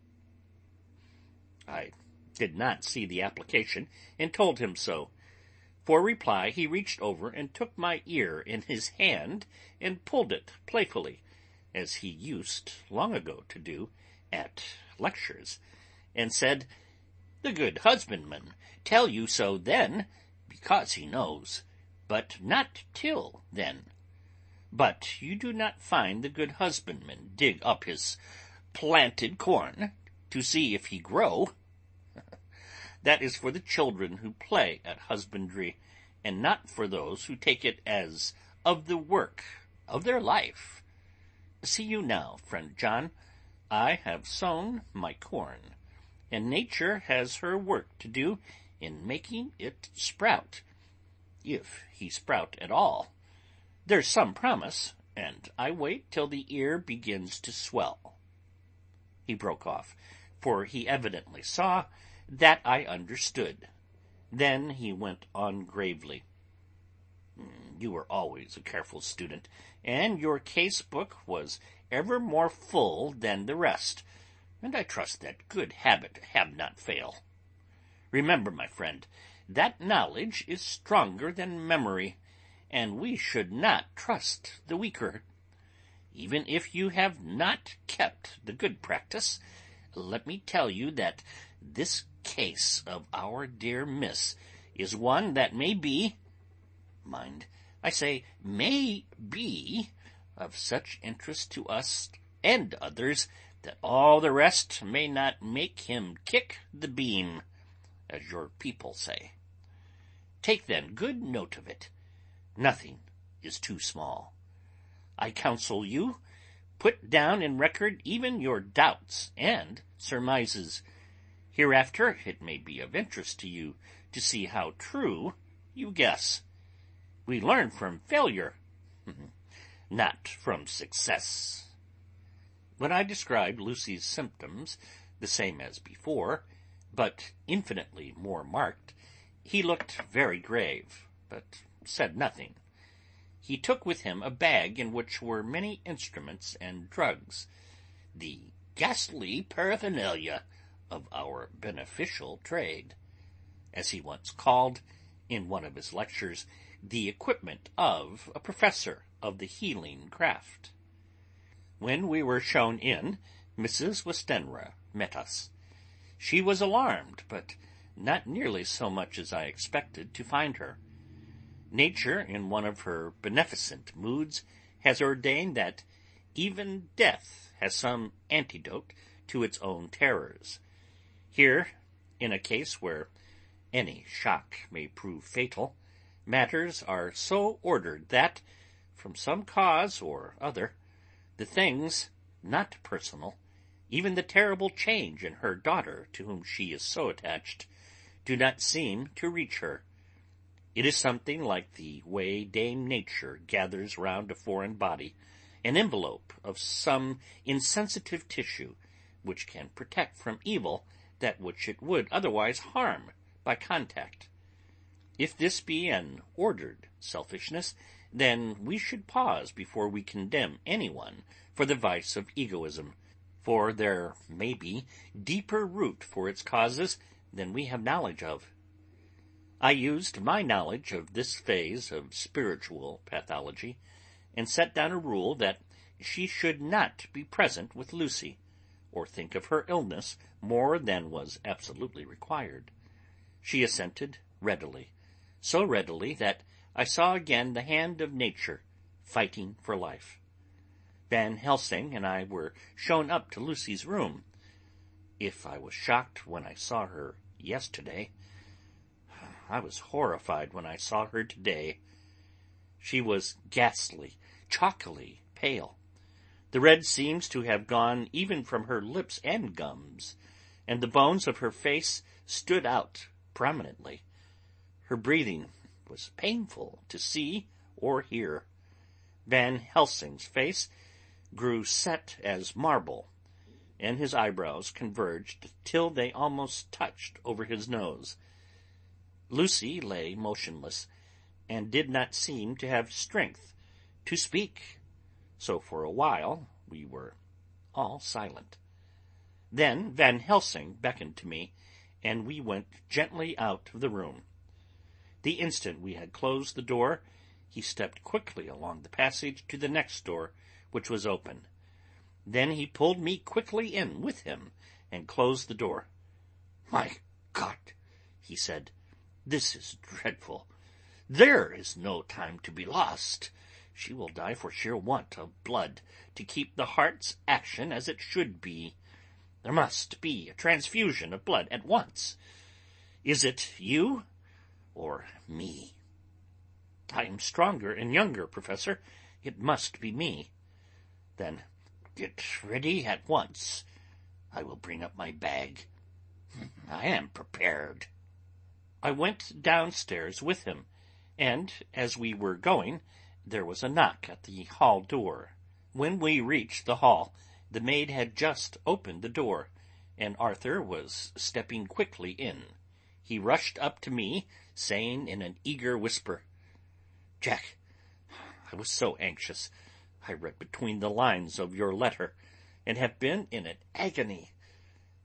I did not see the application, and told him so. For reply he reached over and took my ear in his hand and pulled it playfully, as he used long ago to do at lectures, and said, "The good husbandman tell you so then, because he knows, but not till then. But you do not find the good husbandman dig up his planted corn to see if he grow. That is for the children who play at husbandry, and not for those who take it as of the work of their life. See you now, friend John, I have sown my corn, and nature has her work to do in making it sprout, if he sprout at all. There's some promise, and I wait till the ear begins to swell." He broke off, for he evidently saw that I understood. Then he went on gravely. "You were always a careful student, and your case-book was ever more full than the rest, and I trust that good habit have not fail. Remember, my friend, that knowledge is stronger than memory, and we should not trust the weaker. Even if you have not kept the good practice, let me tell you that this case of our dear Miss is one that may be, mind, I say may be, of such interest to us and others that all the rest may not make him kick the beam, as your people say. Take then good note of it. Nothing is too small. I counsel you, put down in record even your doubts and surmises. Hereafter it may be of interest to you to see how true you guess. We learn from failure, not from success." When I described Lucy's symptoms, the same as before, but infinitely more marked, he looked very grave, but said nothing. He took with him a bag in which were many instruments and drugs, the ghastly paraphernalia of our beneficial trade, as he once called, in one of his lectures, the equipment of a professor of the healing craft. When we were shown in, Mrs. Westenra met us. She was alarmed, but not nearly so much as I expected to find her. Nature, in one of her beneficent moods, has ordained that even death has some antidote to its own terrors. Here, in a case where any shock may prove fatal, matters are so ordered that, from some cause or other, the things, not personal, even the terrible change in her daughter, to whom she is so attached, do not seem to reach her. It is something like the way Dame Nature gathers round a foreign body an envelope of some insensitive tissue, which can protect from evil that which it would otherwise harm by contact. If this be an ordered selfishness, then we should pause before we condemn anyone for the vice of egoism, for there may be deeper root for its causes than we have knowledge of. I used my knowledge of this phase of spiritual pathology, and set down a rule that she should not be present with Lucy, or think of her illness more than was absolutely required. She assented readily, so readily that I saw again the hand of nature fighting for life. Van Helsing and I were shown up to Lucy's room. If I was shocked when I saw her yesterday, I was horrified when I saw her today. She was ghastly, chalkily pale. The red seems to have gone even from her lips and gums, and the bones of her face stood out prominently. Her breathing was painful to see or hear. Van Helsing's face grew set as marble, and his eyebrows converged till they almost touched over his nose. Lucy lay motionless, and did not seem to have strength to speak, so for a while we were all silent. Then Van Helsing beckoned to me, and we went gently out of the room. The instant we had closed the door, he stepped quickly along the passage to the next door, which was open. Then he pulled me quickly in with him, and closed the door. "My God," he said, "this is dreadful. There is no time to be lost. She will die for sheer want of blood to keep the heart's action as it should be. There must be a transfusion of blood at once. Is it you or me?" I am stronger and younger, Professor. It must be me. Then get ready at once. I will bring up my bag. I am prepared. I went downstairs with him, and as we were going, there was a knock at the hall door. When we reached the hall, the maid had just opened the door, and Arthur was stepping quickly in. He rushed up to me, saying in an eager whisper, "Jack, I was so anxious. I read between the lines of your letter, and have been in an agony.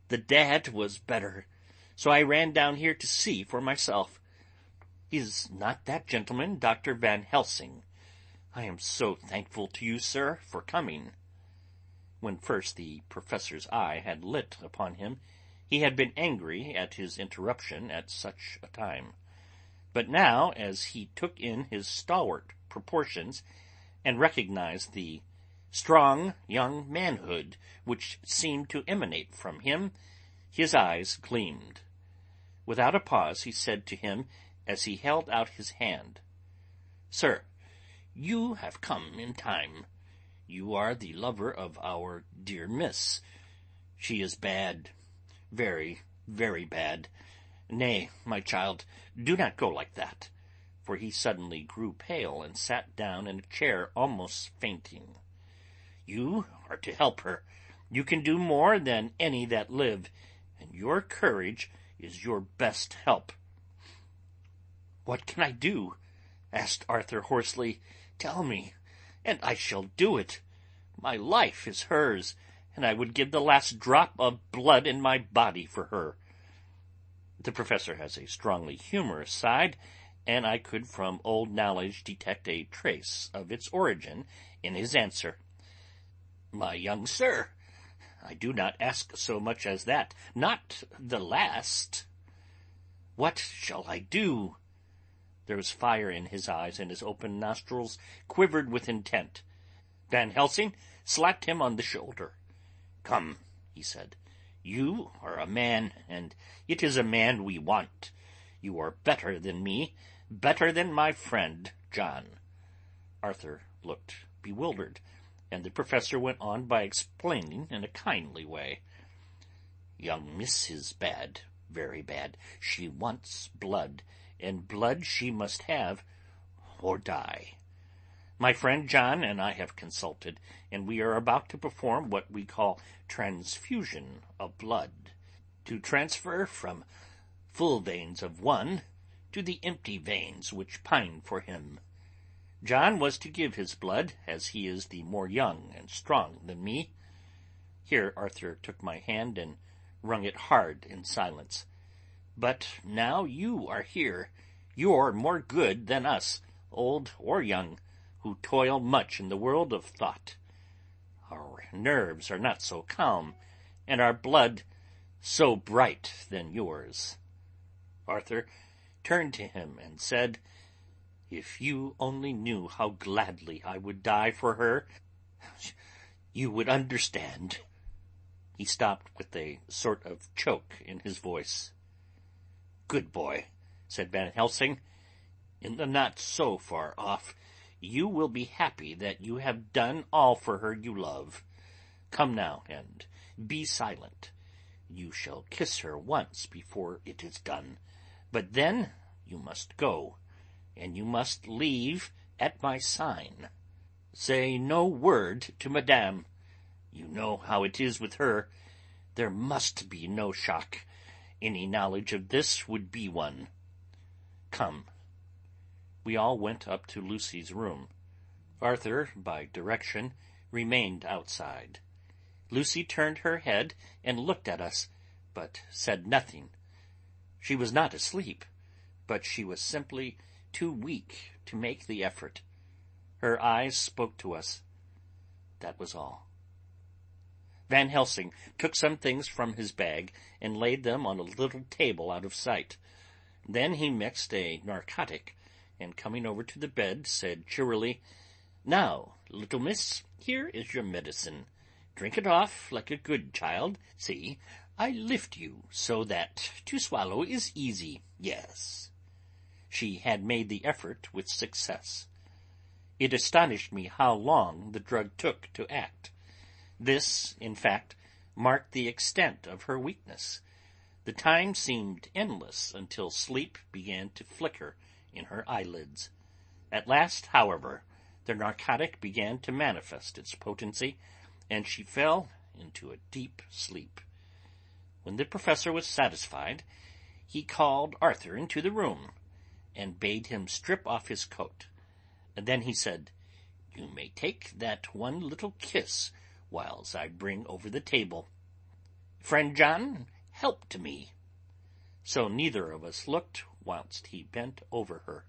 The dad was better, so I ran down here to see for myself. Is not that gentleman Dr. Van Helsing? I am so thankful to you, sir, for coming." When first the professor's eye had lit upon him, he had been angry at his interruption at such a time. But now, as he took in his stalwart proportions, and recognized the strong young manhood which seemed to emanate from him, his eyes gleamed. Without a pause, he said to him, as he held out his hand, "Sir, you have come in time. You are the lover of our dear miss. She is bad, very, very bad. Nay, my child, do not go like that," for he suddenly grew pale and sat down in a chair almost fainting. "You are to help her. You can do more than any that live, and your courage is your best help." "What can I do?" asked Arthur hoarsely. "Tell me, and I shall do it. My life is hers, and I would give the last drop of blood in my body for her." The professor has a strongly humorous side, and I could from old knowledge detect a trace of its origin in his answer. "My young sir, I do not ask so much as that, not the last." "What shall I do?" There was fire in his eyes, and his open nostrils quivered with intent. Van Helsing slapped him on the shoulder. "Come," he said. "You are a man, and it is a man we want. You are better than me, better than my friend John." Arthur looked bewildered, and the professor went on by explaining in a kindly way. "Young miss is bad, very bad. She wants blood, and blood she must have, or die. My friend John and I have consulted, and we are about to perform what we call transfusion of blood, to transfer from full veins of one to the empty veins which pine for him. John was to give his blood, as he is the more young and strong than me." Here Arthur took my hand and wrung it hard in silence. "But now you are here, you're more good than us, old or young, who toil much in the world of thought. Our nerves are not so calm, and our blood so bright than yours." Arthur turned to him and said, "If you only knew how gladly I would die for her, you would understand." He stopped with a sort of choke in his voice. "Good boy," said Van Helsing. "In the not so far off, you will be happy that you have done all for her you love. Come now, and be silent. You shall kiss her once before it is done, but then you must go, and you must leave at my sign. Say no word to Madame. You know how it is with her. There must be no shock. Any knowledge of this would be one. Come." We all went up to Lucy's room. Arthur, by direction, remained outside. Lucy turned her head and looked at us, but said nothing. She was not asleep, but she was simply too weak to make the effort. Her eyes spoke to us. That was all. Van Helsing took some things from his bag and laid them on a little table out of sight. Then he mixed a narcotic, and coming over to the bed, said cheerily, "Now, little miss, here is your medicine. Drink it off like a good child. See, I lift you so that to swallow is easy. Yes. she had made the effort with success. It astonished me how long the drug took to act. This, in fact, marked the extent of her weakness. The time seemed endless until sleep began to flicker in her eyelids. At last, however, the narcotic began to manifest its potency, and she fell into a deep sleep. When the professor was satisfied, he called Arthur into the room and bade him strip off his coat. And then he said, "You may take that one little kiss whiles I bring over the table. Friend John, help to me." So neither of us looked whilst he bent over her.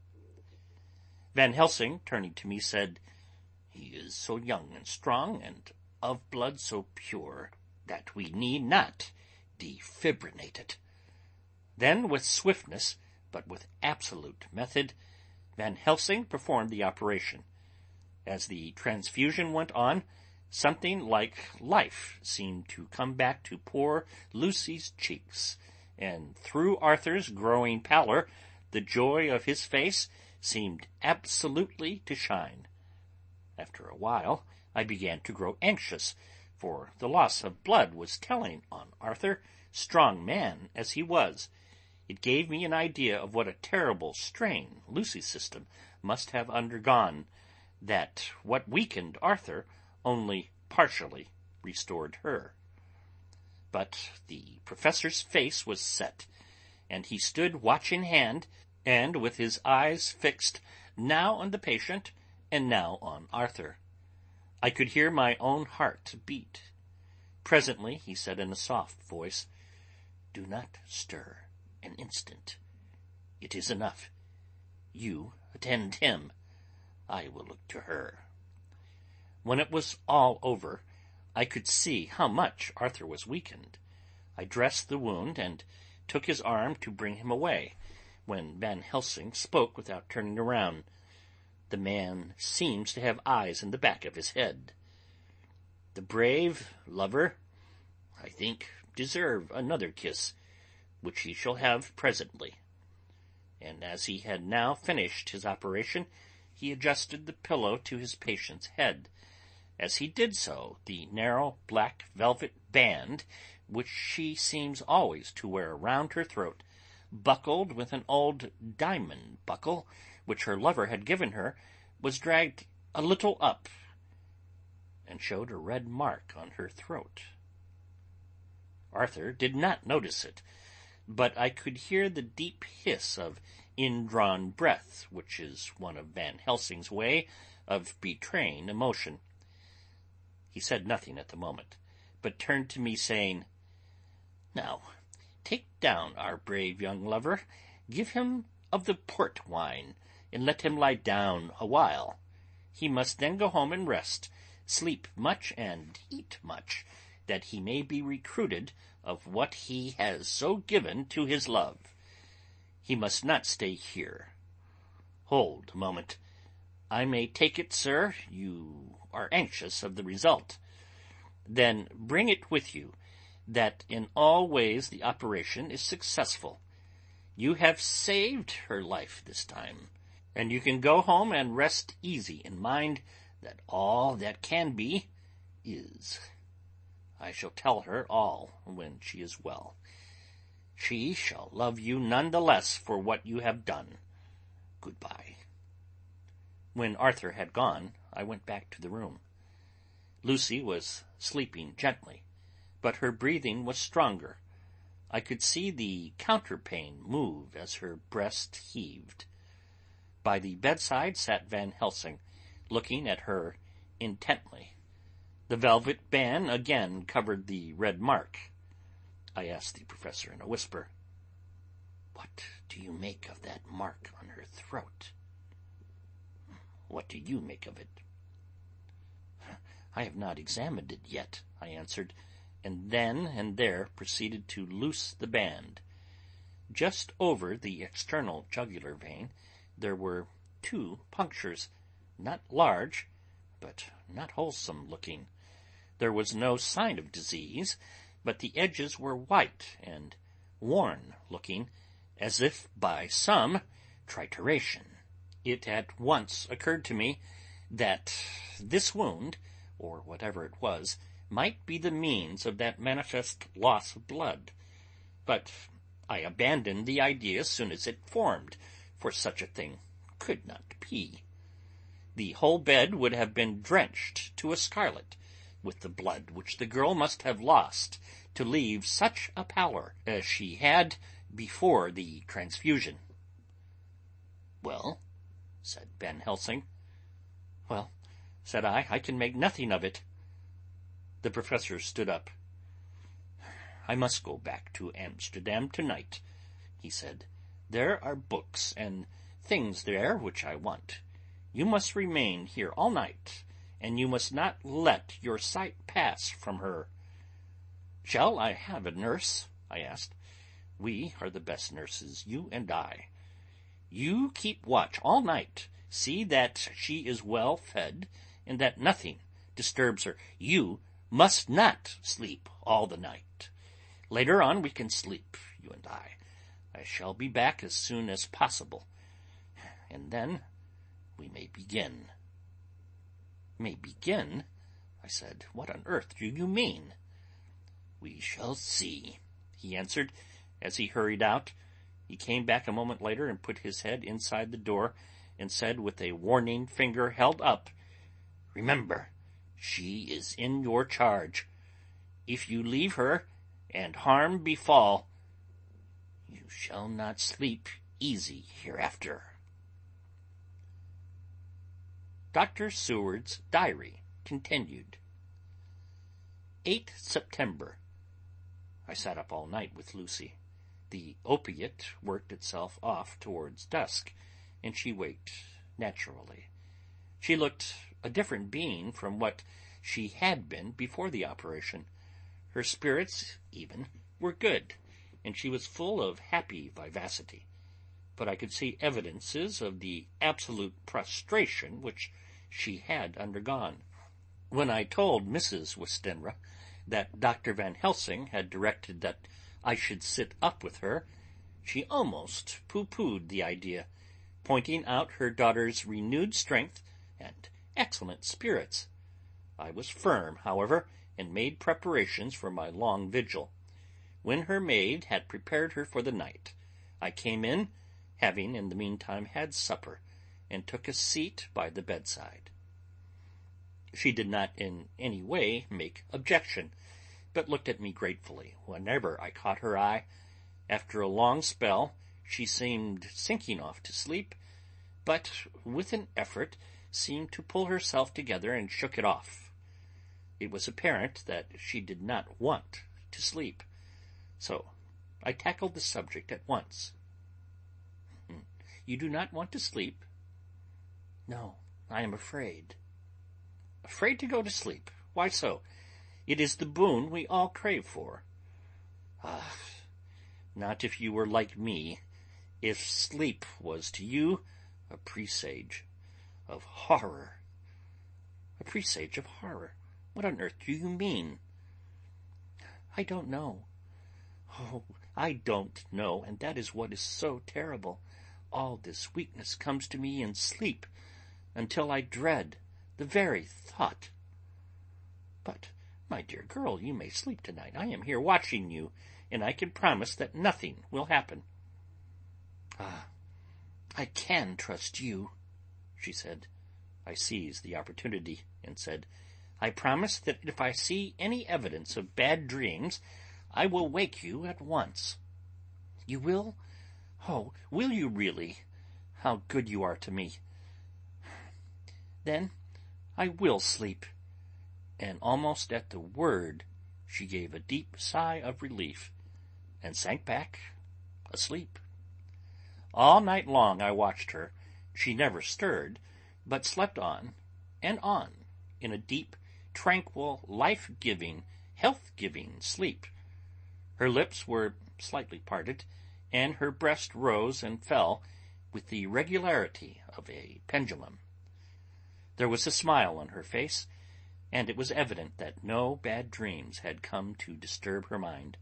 Van Helsing, turning to me, said, "He is so young and strong, and of blood so pure, that we need not defibrinate it." Then, with swiftness, but with absolute method, Van Helsing performed the operation. As the transfusion went on, something like life seemed to come back to poor Lucy's cheeks, and through Arthur's growing pallor the joy of his face seemed absolutely to shine. After a while I began to grow anxious, for the loss of blood was telling on Arthur, strong man as he was. It gave me an idea of what a terrible strain Lucy's system must have undergone, that what weakened Arthur only partially restored her. But the professor's face was set, and he stood watch in hand, and with his eyes fixed now on the patient and now on Arthur. I could hear my own heart beat. Presently he said in a soft voice, "Do not stir an instant. It is enough. You attend him. I will look to her." When it was all over, I could see how much Arthur was weakened. I dressed the wound and took his arm to bring him away, when Van Helsing spoke without turning around. "The man seems to have eyes in the back of his head. The brave lover, I think, deserve another kiss, which he shall have presently." And as he had now finished his operation, he adjusted the pillow to his patient's head. As he did so, the narrow black velvet band, which she seems always to wear round her throat, buckled with an old diamond buckle which her lover had given her, was dragged a little up, and showed a red mark on her throat. Arthur did not notice it, but I could hear the deep hiss of indrawn breath, which is one of Van Helsing's way of betraying emotion. He said nothing at the moment, but turned to me, saying, "Now, take down our brave young lover, give him of the port wine, and let him lie down a while. He must then go home and rest, sleep much and eat much, that he may be recruited of what he has so given to his love. He must not stay here. Hold a moment. I may take it, sir, you are anxious of the result. Then bring it with you, that in all ways the operation is successful. You have saved her life this time, and you can go home and rest easy in mind that all that can be is. I shall tell her all when she is well. She shall love you none the less for what you have done. Goodbye." When Arthur had gone, I went back to the room. Lucy was sleeping gently, but her breathing was stronger. I could see the counterpane move as her breast heaved. By the bedside sat Van Helsing, looking at her intently. The velvet band again covered the red mark. I asked the professor in a whisper, "What do you make of that mark on her throat?" "What do you make of it?" "I have not examined it yet," I answered, and then and there proceeded to loose the band. Just over the external jugular vein there were 2 punctures, not large, but not wholesome looking. There was no sign of disease, but the edges were white and worn looking, as if by some trituration. It at once occurred to me that this wound, or whatever it was, might be the means of that manifest loss of blood. But I abandoned the idea as soon as it formed, for such a thing could not be. The whole bed would have been drenched to a scarlet with the blood which the girl must have lost to leave such a pallor as she had before the transfusion. "Well," said Van Helsing. "Well," said I can make nothing of it." The professor stood up. "I must go back to Amsterdam tonight," he said. "There are books and things there which I want. You must remain here all night, and you must not let your sight pass from her." "Shall I have a nurse?" I asked. "We are the best nurses, you and I. You keep watch all night. See that she is well fed, and that nothing disturbs her. You must not sleep all the night. Later on we can sleep, you and I. I shall be back as soon as possible, and then we may begin." "May begin?" I said. "What on earth do you mean?" "We shall see," he answered, as he hurried out. He came back a moment later and put his head inside the door and said, with a warning finger held up, "Remember, she is in your charge. If you leave her and harm befall, you shall not sleep easy hereafter." Dr. Seward's Diary continued. 8 September. I sat up all night with Lucy. The opiate worked itself off towards dusk, and she waked naturally. She looked a different being from what she had been before the operation. Her spirits, even, were good, and she was full of happy vivacity. But I could see evidences of the absolute prostration which she had undergone. When I told Mrs. Westenra that Dr. Van Helsing had directed that I should sit up with her, she almost pooh-poohed the idea, pointing out her daughter's renewed strength and excellent spirits. I was firm, however, and made preparations for my long vigil. When her maid had prepared her for the night, I came in, having in the meantime had supper, and took a seat by the bedside. She did not in any way make objection, but looked at me gratefully whenever I caught her eye. After a long spell she seemed sinking off to sleep, but with an effort seemed to pull herself together and shook it off. It was apparent that she did not want to sleep, so I tackled the subject at once. "You do not want to sleep?" "No, I am afraid." "Afraid to go to sleep? Why so? It is the boon we all crave for." "Ah, not if you were like me. If sleep was to you a presage of horror." "A presage of horror? What on earth do you mean?" "I don't know. Oh, I don't know, and that is what is so terrible. All this weakness comes to me in sleep, until I dread the very thought." "But, my dear girl, you may sleep tonight. I am here watching you, and I can promise that nothing will happen." "Ah, I can trust you," she said. I seized the opportunity and said, "I promise that if I see any evidence of bad dreams, I will wake you at once." "You will? Oh, will you really? How good you are to me. Then I will sleep." And almost at the word she gave a deep sigh of relief and sank back asleep. All night long I watched her. She never stirred, but slept on and on in a deep, tranquil, life-giving, health-giving sleep. Her lips were slightly parted, and her breast rose and fell with the regularity of a pendulum. There was a smile on her face, and it was evident that no bad dreams had come to disturb her mind.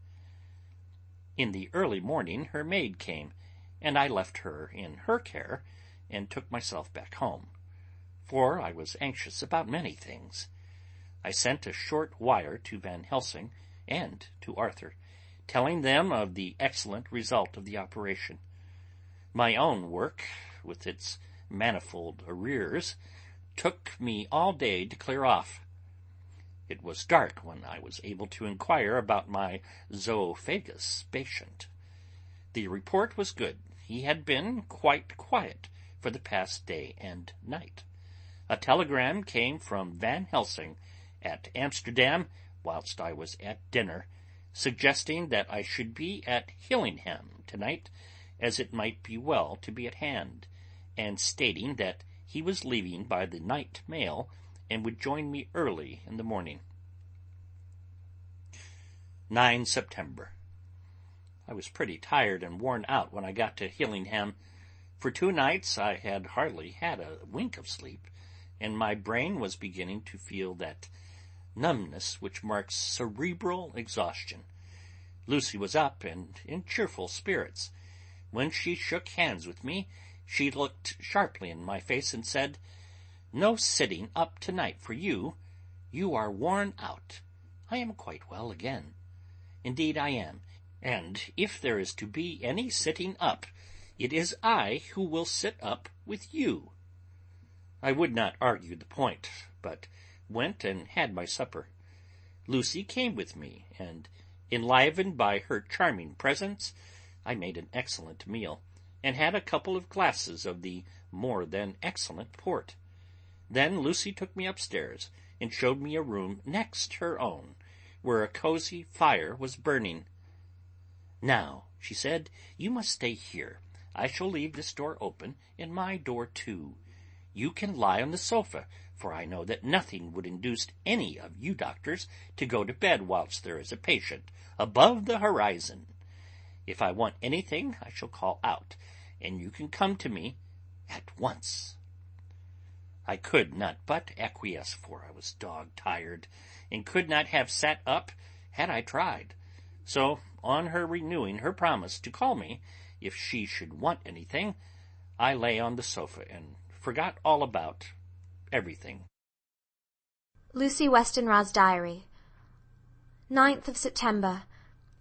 In the early morning her maid came, and I left her in her care and took myself back home, for I was anxious about many things. I sent a short wire to Van Helsing and to Arthur, telling them of the excellent result of the operation. My own work, with its manifold arrears, took me all day to clear off. It was dark when I was able to inquire about my zoophagus patient. The report was good. He had been quite quiet for the past day and night. A telegram came from Van Helsing at Amsterdam whilst I was at dinner, suggesting that I should be at Hillingham tonight, as it might be well to be at hand, and stating that he was leaving by the night mail and would join me early in the morning. 9 September. I was pretty tired and worn out when I got to Hillingham. For 2 nights I had hardly had a wink of sleep, and my brain was beginning to feel that numbness which marks cerebral exhaustion. Lucy was up and in cheerful spirits. When she shook hands with me, she looked sharply in my face and said, "No sitting up tonight for you. You are worn out. I am quite well again. Indeed I am, and if there is to be any sitting up, it is I who will sit up with you." I would not argue the point, but went and had my supper. Lucy came with me, and, enlivened by her charming presence, I made an excellent meal, and had a couple of glasses of the more than excellent port. Then Lucy took me upstairs, and showed me a room next her own, where a cosy fire was burning. "Now," she said, "you must stay here. I shall leave this door open, and my door too. You can lie on the sofa, for I know that nothing would induce any of you doctors to go to bed whilst there is a patient above the horizon. If I want anything, I shall call out, and you can come to me at once." I could not but acquiesce, for I was dog-tired, and could not have sat up had I tried. So, on her renewing her promise to call me if she should want anything, I lay on the sofa and forgot all about everything. Lucy Westenra's Diary. 9th of September.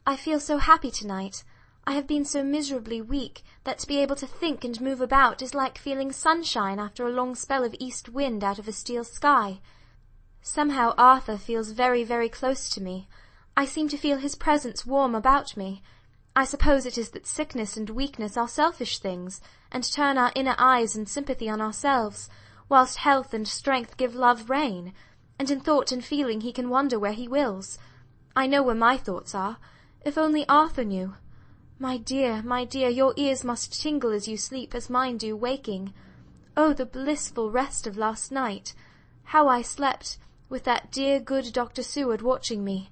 I feel so happy tonight. I have been so miserably weak that to be able to think and move about is like feeling sunshine after a long spell of east wind out of a steel sky. Somehow Arthur feels very, very close to me. I seem to feel his presence warm about me. I suppose it is that sickness and weakness are selfish things, and turn our inner eyes and sympathy on ourselves, whilst health and strength give love rein, and in thought and feeling he can wander where he wills. I know where my thoughts are. If only Arthur knew. My dear, your ears must tingle as you sleep, as mine do waking. Oh, the blissful rest of last night! How I slept, with that dear good Dr. Seward watching me.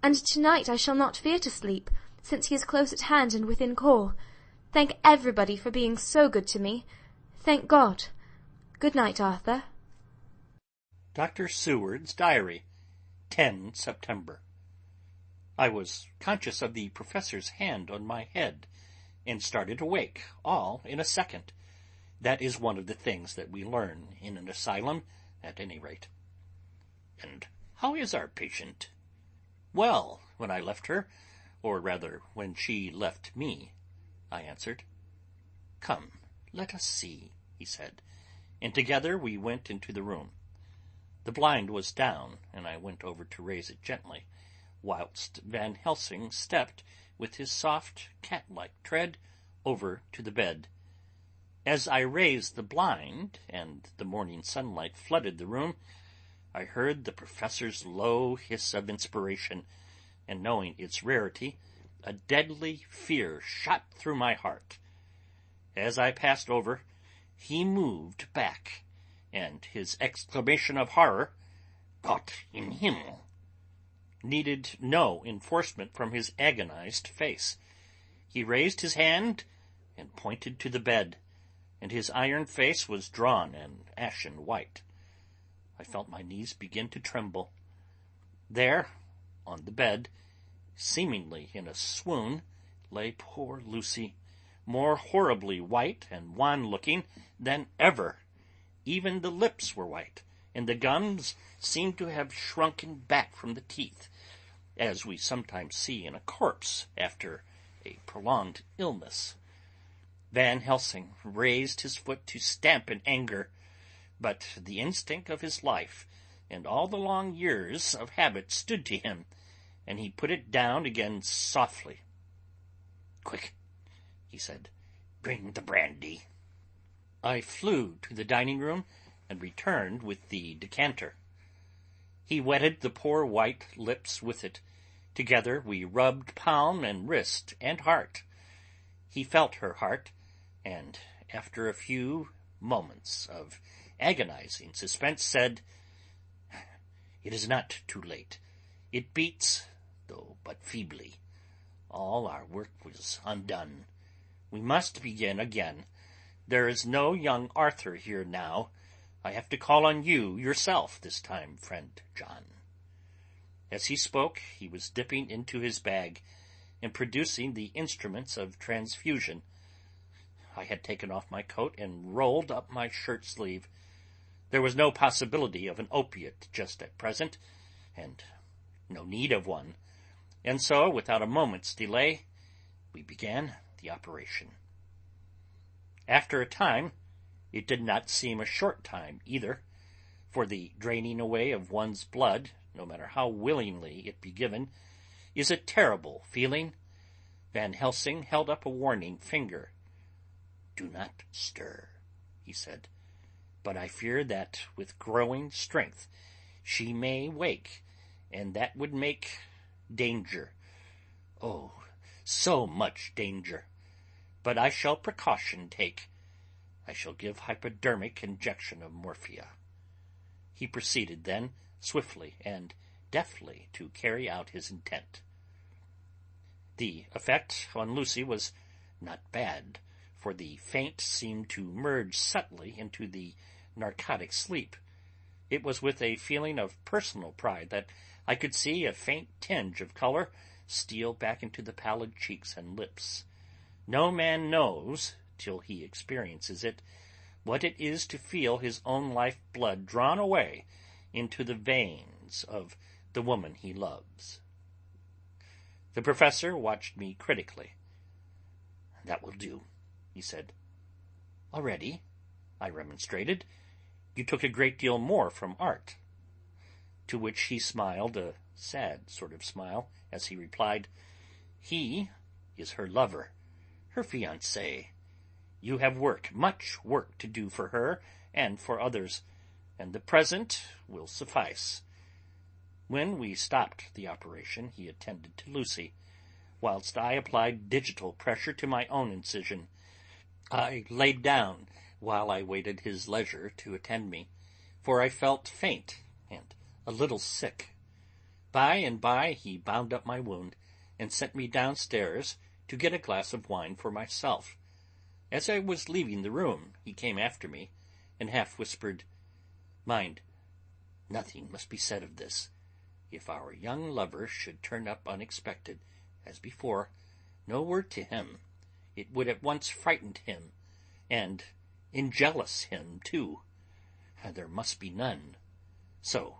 And tonight I shall not fear to sleep, since he is close at hand and within call. Thank everybody for being so good to me. Thank God. Good night, Arthur. Dr. Seward's Diary, 10 September. I was conscious of the professor's hand on my head, and started awake, all in a second. That is one of the things that we learn in an asylum, at any rate. "And how is our patient?" "Well, when I left her, or rather when she left me," I answered. "Come, let us see," he said, and together we went into the room. The blind was down, and I went over to raise it gently, whilst Van Helsing stepped, with his soft, cat-like tread, over to the bed. As I raised the blind, and the morning sunlight flooded the room, I heard the professor's low hiss of inspiration, and knowing its rarity, a deadly fear shot through my heart. As I passed over, he moved back, and his exclamation of horror, "Gott in Himmel," needed no enforcement from his agonized face. He raised his hand and pointed to the bed, and his iron face was drawn and ashen white. I felt my knees begin to tremble. There, on the bed, seemingly in a swoon, lay poor Lucy, more horribly white and wan-looking than ever. Even the lips were white, and the gums seemed to have shrunken back from the teeth, as we sometimes see in a corpse after a prolonged illness. Van Helsing raised his foot to stamp in anger, but the instinct of his life and all the long years of habit stood to him, and he put it down again softly. "Quick," he said, "bring the brandy." I flew to the dining-room and returned with the decanter. He wetted the poor white lips with it. Together we rubbed palm and wrist and heart. He felt her heart, and after a few moments of agonizing suspense said, "It is not too late. It beats, though but feebly. All our work was undone. We must begin again. There is no young Arthur here now. I have to call on you yourself this time, friend John." As he spoke, he was dipping into his bag and producing the instruments of transfusion. I had taken off my coat and rolled up my shirt-sleeve. There was no possibility of an opiate just at present, and no need of one, and so, without a moment's delay, we began the operation. After a time, it did not seem a short time either, for the draining away of one's blood, no matter how willingly it be given, is a terrible feeling. Van Helsing held up a warning finger. "Do not stir," he said, "but I fear that with growing strength she may wake, and that would make danger. Oh, so much danger! But I shall precaution take. I shall give hypodermic injection of morphia." He proceeded then, swiftly and deftly, to carry out his intent. The effect on Lucy was not bad, for the faint seemed to merge subtly into the narcotic sleep. It was with a feeling of personal pride that I could see a faint tinge of color steal back into the pallid cheeks and lips. No man knows, till he experiences it, what it is to feel his own life-blood drawn away into the veins of the woman he loves. The professor watched me critically. "That will do," he said. "Already?" I remonstrated. "You took a great deal more from art." To which he smiled a sad sort of smile as he replied, "He is her lover, her fiancé. You have work, much work to do for her and for others, and the present will suffice." When we stopped the operation, he attended to Lucy, whilst I applied digital pressure to my own incision. I laid down while I waited his leisure to attend me, for I felt faint and a little sick. By and by he bound up my wound, and sent me downstairs to get a glass of wine for myself. As I was leaving the room, he came after me, and half whispered, "Mind, nothing must be said of this. If our young lover should turn up unexpected, as before, no word to him. It would at once frighten him, and enjealous him too. There must be none. So."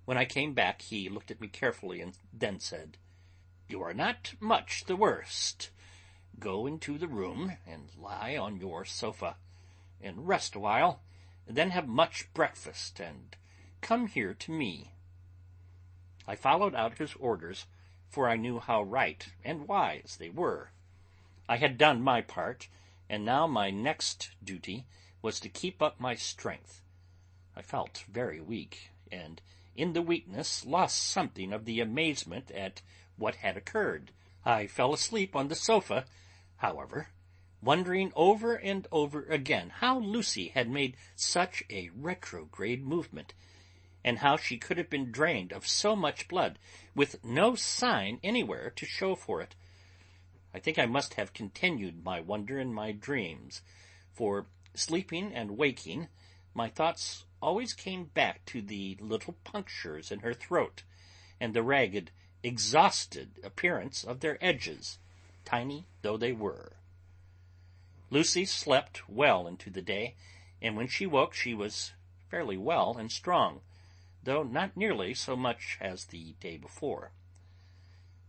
When I came back, he looked at me carefully, and then said, "You are not much the worst. Go into the room, and lie on your sofa, and rest a while, then have much breakfast, and come here to me." I followed out his orders, for I knew how right and wise they were. I had done my part, and now my next duty was to keep up my strength. I felt very weak, and in the weakness lost something of the amazement at what had occurred. I fell asleep on the sofa, however, wondering over and over again how Lucy had made such a retrograde movement, and how she could have been drained of so much blood, with no sign anywhere to show for it. I think I must have continued my wonder in my dreams, for, sleeping and waking, my thoughts always came back to the little punctures in her throat, and the ragged, exhausted appearance of their edges, tiny though they were. Lucy slept well into the day, and when she woke she was fairly well and strong, though not nearly so much as the day before.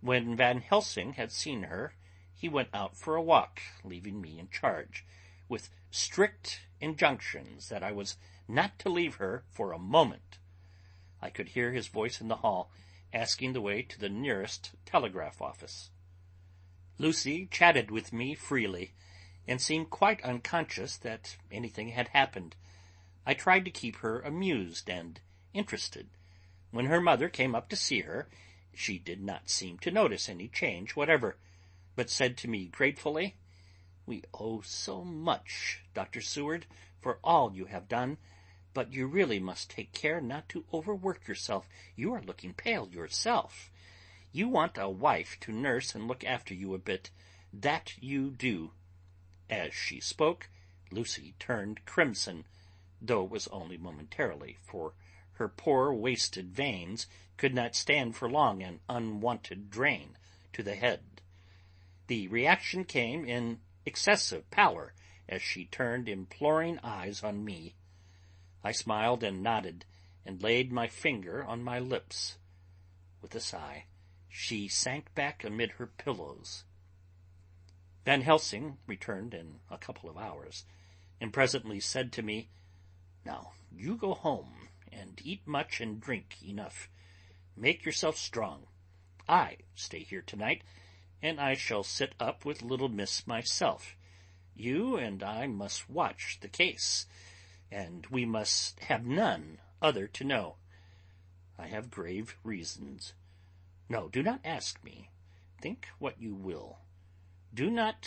When Van Helsing had seen her, he went out for a walk, leaving me in charge, with strict injunctions that I was not to leave her for a moment. I could hear his voice in the hall, asking the way to the nearest telegraph office. Lucy chatted with me freely, and seemed quite unconscious that anything had happened. I tried to keep her amused and interested. When her mother came up to see her, she did not seem to notice any change whatever, but said to me gratefully, "We owe so much, Dr. Seward, for all you have done, but you really must take care not to overwork yourself. You are looking pale yourself. You want a wife to nurse and look after you a bit. That you do." As she spoke, Lucy turned crimson, though it was only momentarily, for her poor wasted veins could not stand for long an unwonted drain to the head. The reaction came in excessive pallor as she turned imploring eyes on me. I smiled and nodded, and laid my finger on my lips. With a sigh, she sank back amid her pillows. Van Helsing returned in a couple of hours, and presently said to me, "Now you go home, and eat much and drink enough. Make yourself strong. I stay here tonight, and I shall sit up with little miss myself. You and I must watch the case, and we must have none other to know. I have grave reasons. No, do not ask me. Think what you will. Do not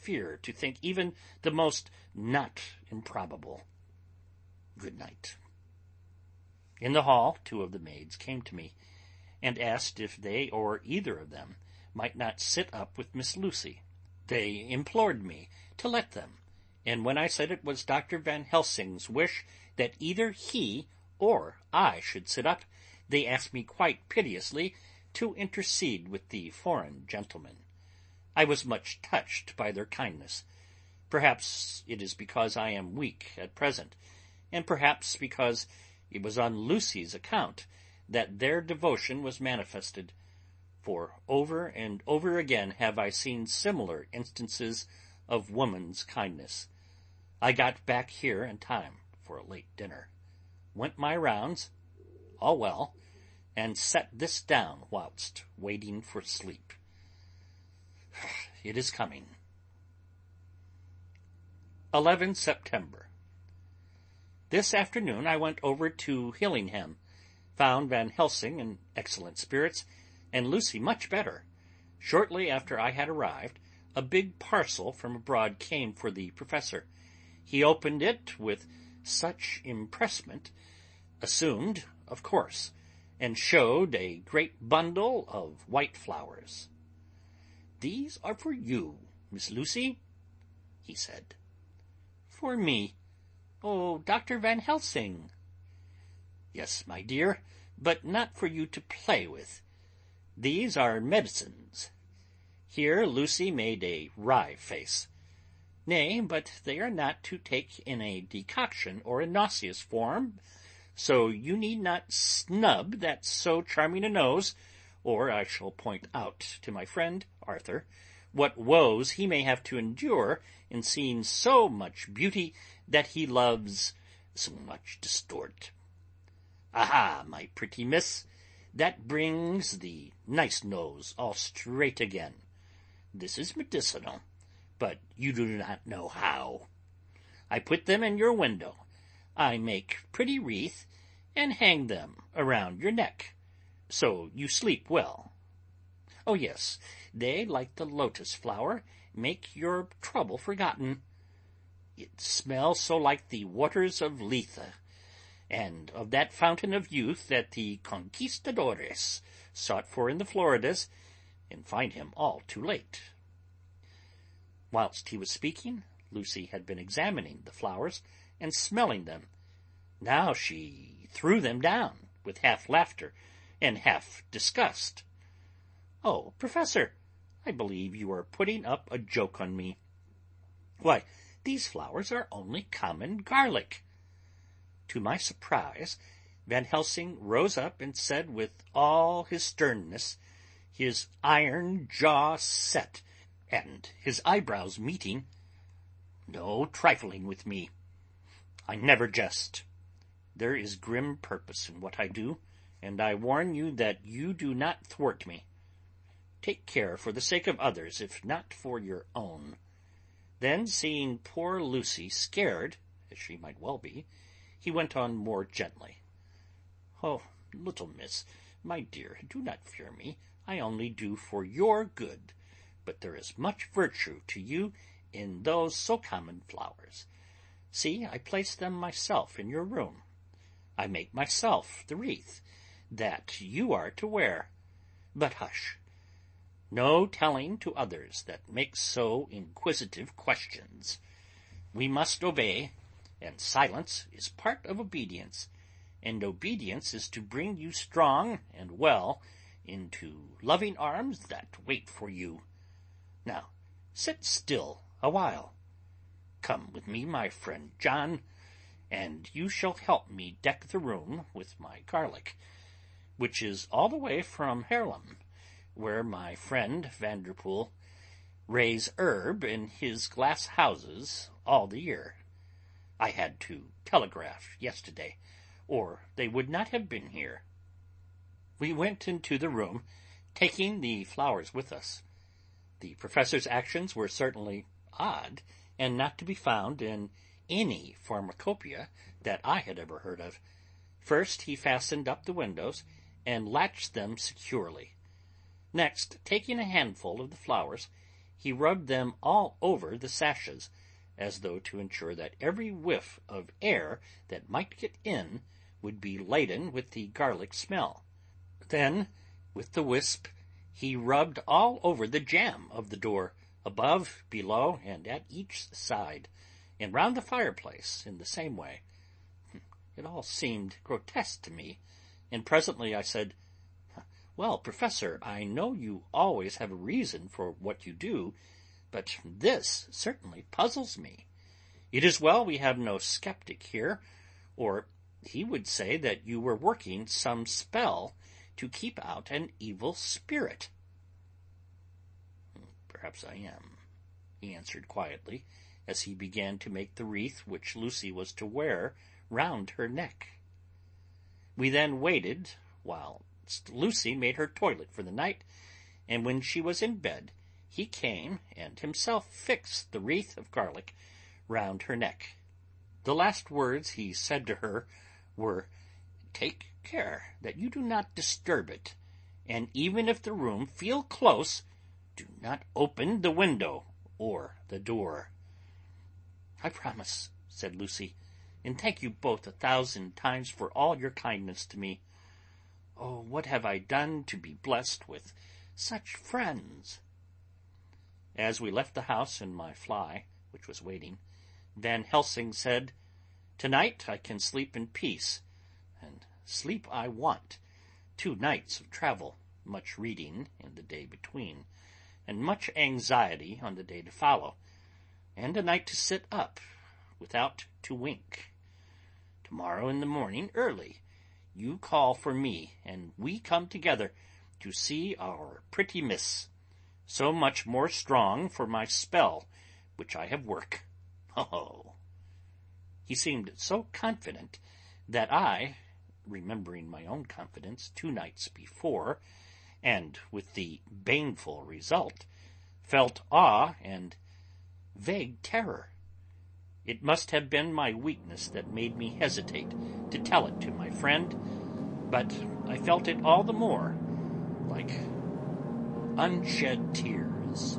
fear to think even the most not improbable. Good night." In the hall, 2 of the maids came to me, and asked if they or either of them might not sit up with Miss Lucy. They implored me to let them, and when I said it was Dr. Van Helsing's wish that either he or I should sit up, they asked me quite piteously to intercede with the foreign gentlemen. I was much touched by their kindness. Perhaps it is because I am weak at present, and perhaps because it was on Lucy's account that their devotion was manifested, for over and over again have I seen similar instances of woman's kindness. I got back here in time for a late dinner, went my rounds, all well, and set this down whilst waiting for sleep. It is coming. 11 September. This afternoon I went over to Hillingham, found Van Helsing in excellent spirits, and Lucy much better. Shortly after I had arrived, a big parcel from abroad came for the professor. He opened it with such impressment, assumed, of course, and showed a great bundle of white flowers. "These are for you, Miss Lucy," he said. "For me? Oh, Dr. Van Helsing." "Yes, my dear, but not for you to play with. These are medicines." Here Lucy made a wry face. "Nay, but they are not to take in a decoction or a nauseous form, so you need not snub that so charming a nose, or I shall point out to my friend Arthur what woes he may have to endure in seeing so much beauty that he loves so much distort. Aha, my pretty miss, that brings the nice nose all straight again. This is medicinal, but you do not know how. I put them in your window. I make pretty wreath, and hang them around your neck, so you sleep well. Oh yes, they, like the lotus flower, make your trouble forgotten. It smells so like the waters of Lethe, and of that fountain of youth that the conquistadores sought for in the Floridas, and find him all too late." Whilst he was speaking, Lucy had been examining the flowers and smelling them. Now she threw them down, with half laughter and half disgust. "Oh, Professor, I believe you are putting up a joke on me." Why, these flowers are only common garlic." To my surprise, Van Helsing rose up and said with all his sternness, his iron jaw set, and his eyebrows meeting, "No trifling with me. I never jest. There is grim purpose in what I do, and I warn you that you do not thwart me. Take care for the sake of others, if not for your own." Then, seeing poor Lucy scared, as she might well be, he went on more gently. "Oh, little miss, my dear, do not fear me. I only do for your good. But there is much virtue to you in those so common flowers. See, I place them myself in your room. I make myself the wreath that you are to wear. But hush! No telling to others that make so inquisitive questions. We must obey, and silence is part of obedience, and obedience is to bring you strong and well into loving arms that wait for you. Now, sit still a while. Come with me, my friend John, and you shall help me deck the room with my garlic, which is all the way from Haarlem, where my friend Vanderpool raise herb in his glass houses all the year. I had to telegraph yesterday, or they would not have been here." We went into the room, taking the flowers with us. The professor's actions were certainly odd, and not to be found in any pharmacopoeia that I had ever heard of. First he fastened up the windows and latched them securely. Next, taking a handful of the flowers, he rubbed them all over the sashes, as though to ensure that every whiff of air that might get in would be laden with the garlic smell. Then, with the wisp, he rubbed all over the jamb of the door, above, below, and at each side, and round the fireplace in the same way. It all seemed grotesque to me, and presently I said, "Well, Professor, I know you always have a reason for what you do, but this certainly puzzles me. It is well we have no skeptic here, or he would say that you were working some spell to keep out an evil spirit." "Perhaps I am," he answered quietly, as he began to make the wreath which Lucy was to wear round her neck. We then waited while Lucy made her toilet for the night, and when she was in bed, he came and himself fixed the wreath of garlic round her neck. The last words he said to her were, "Take care that you do not disturb it, and even if the room feel close, do not open the window or the door." "I promise," said Lucy, "and thank you both 1,000 times for all your kindness to me. Oh, what have I done to be blessed with such friends?" As we left the house in my fly, which was waiting, Van Helsing said, "Tonight I can sleep in peace, and sleep I want. 2 nights of travel, much reading in the day between, and much anxiety on the day to follow, and a night to sit up without to wink. Tomorrow in the morning early you call for me, and we come together to see our pretty miss, so much more strong for my spell which I have work. Oh!" He seemed so confident that I, remembering my own confidence 2 nights before, and with the baneful result, felt awe and vague terror. It must have been my weakness that made me hesitate to tell it to my friend, but I felt it all the more, like unshed tears.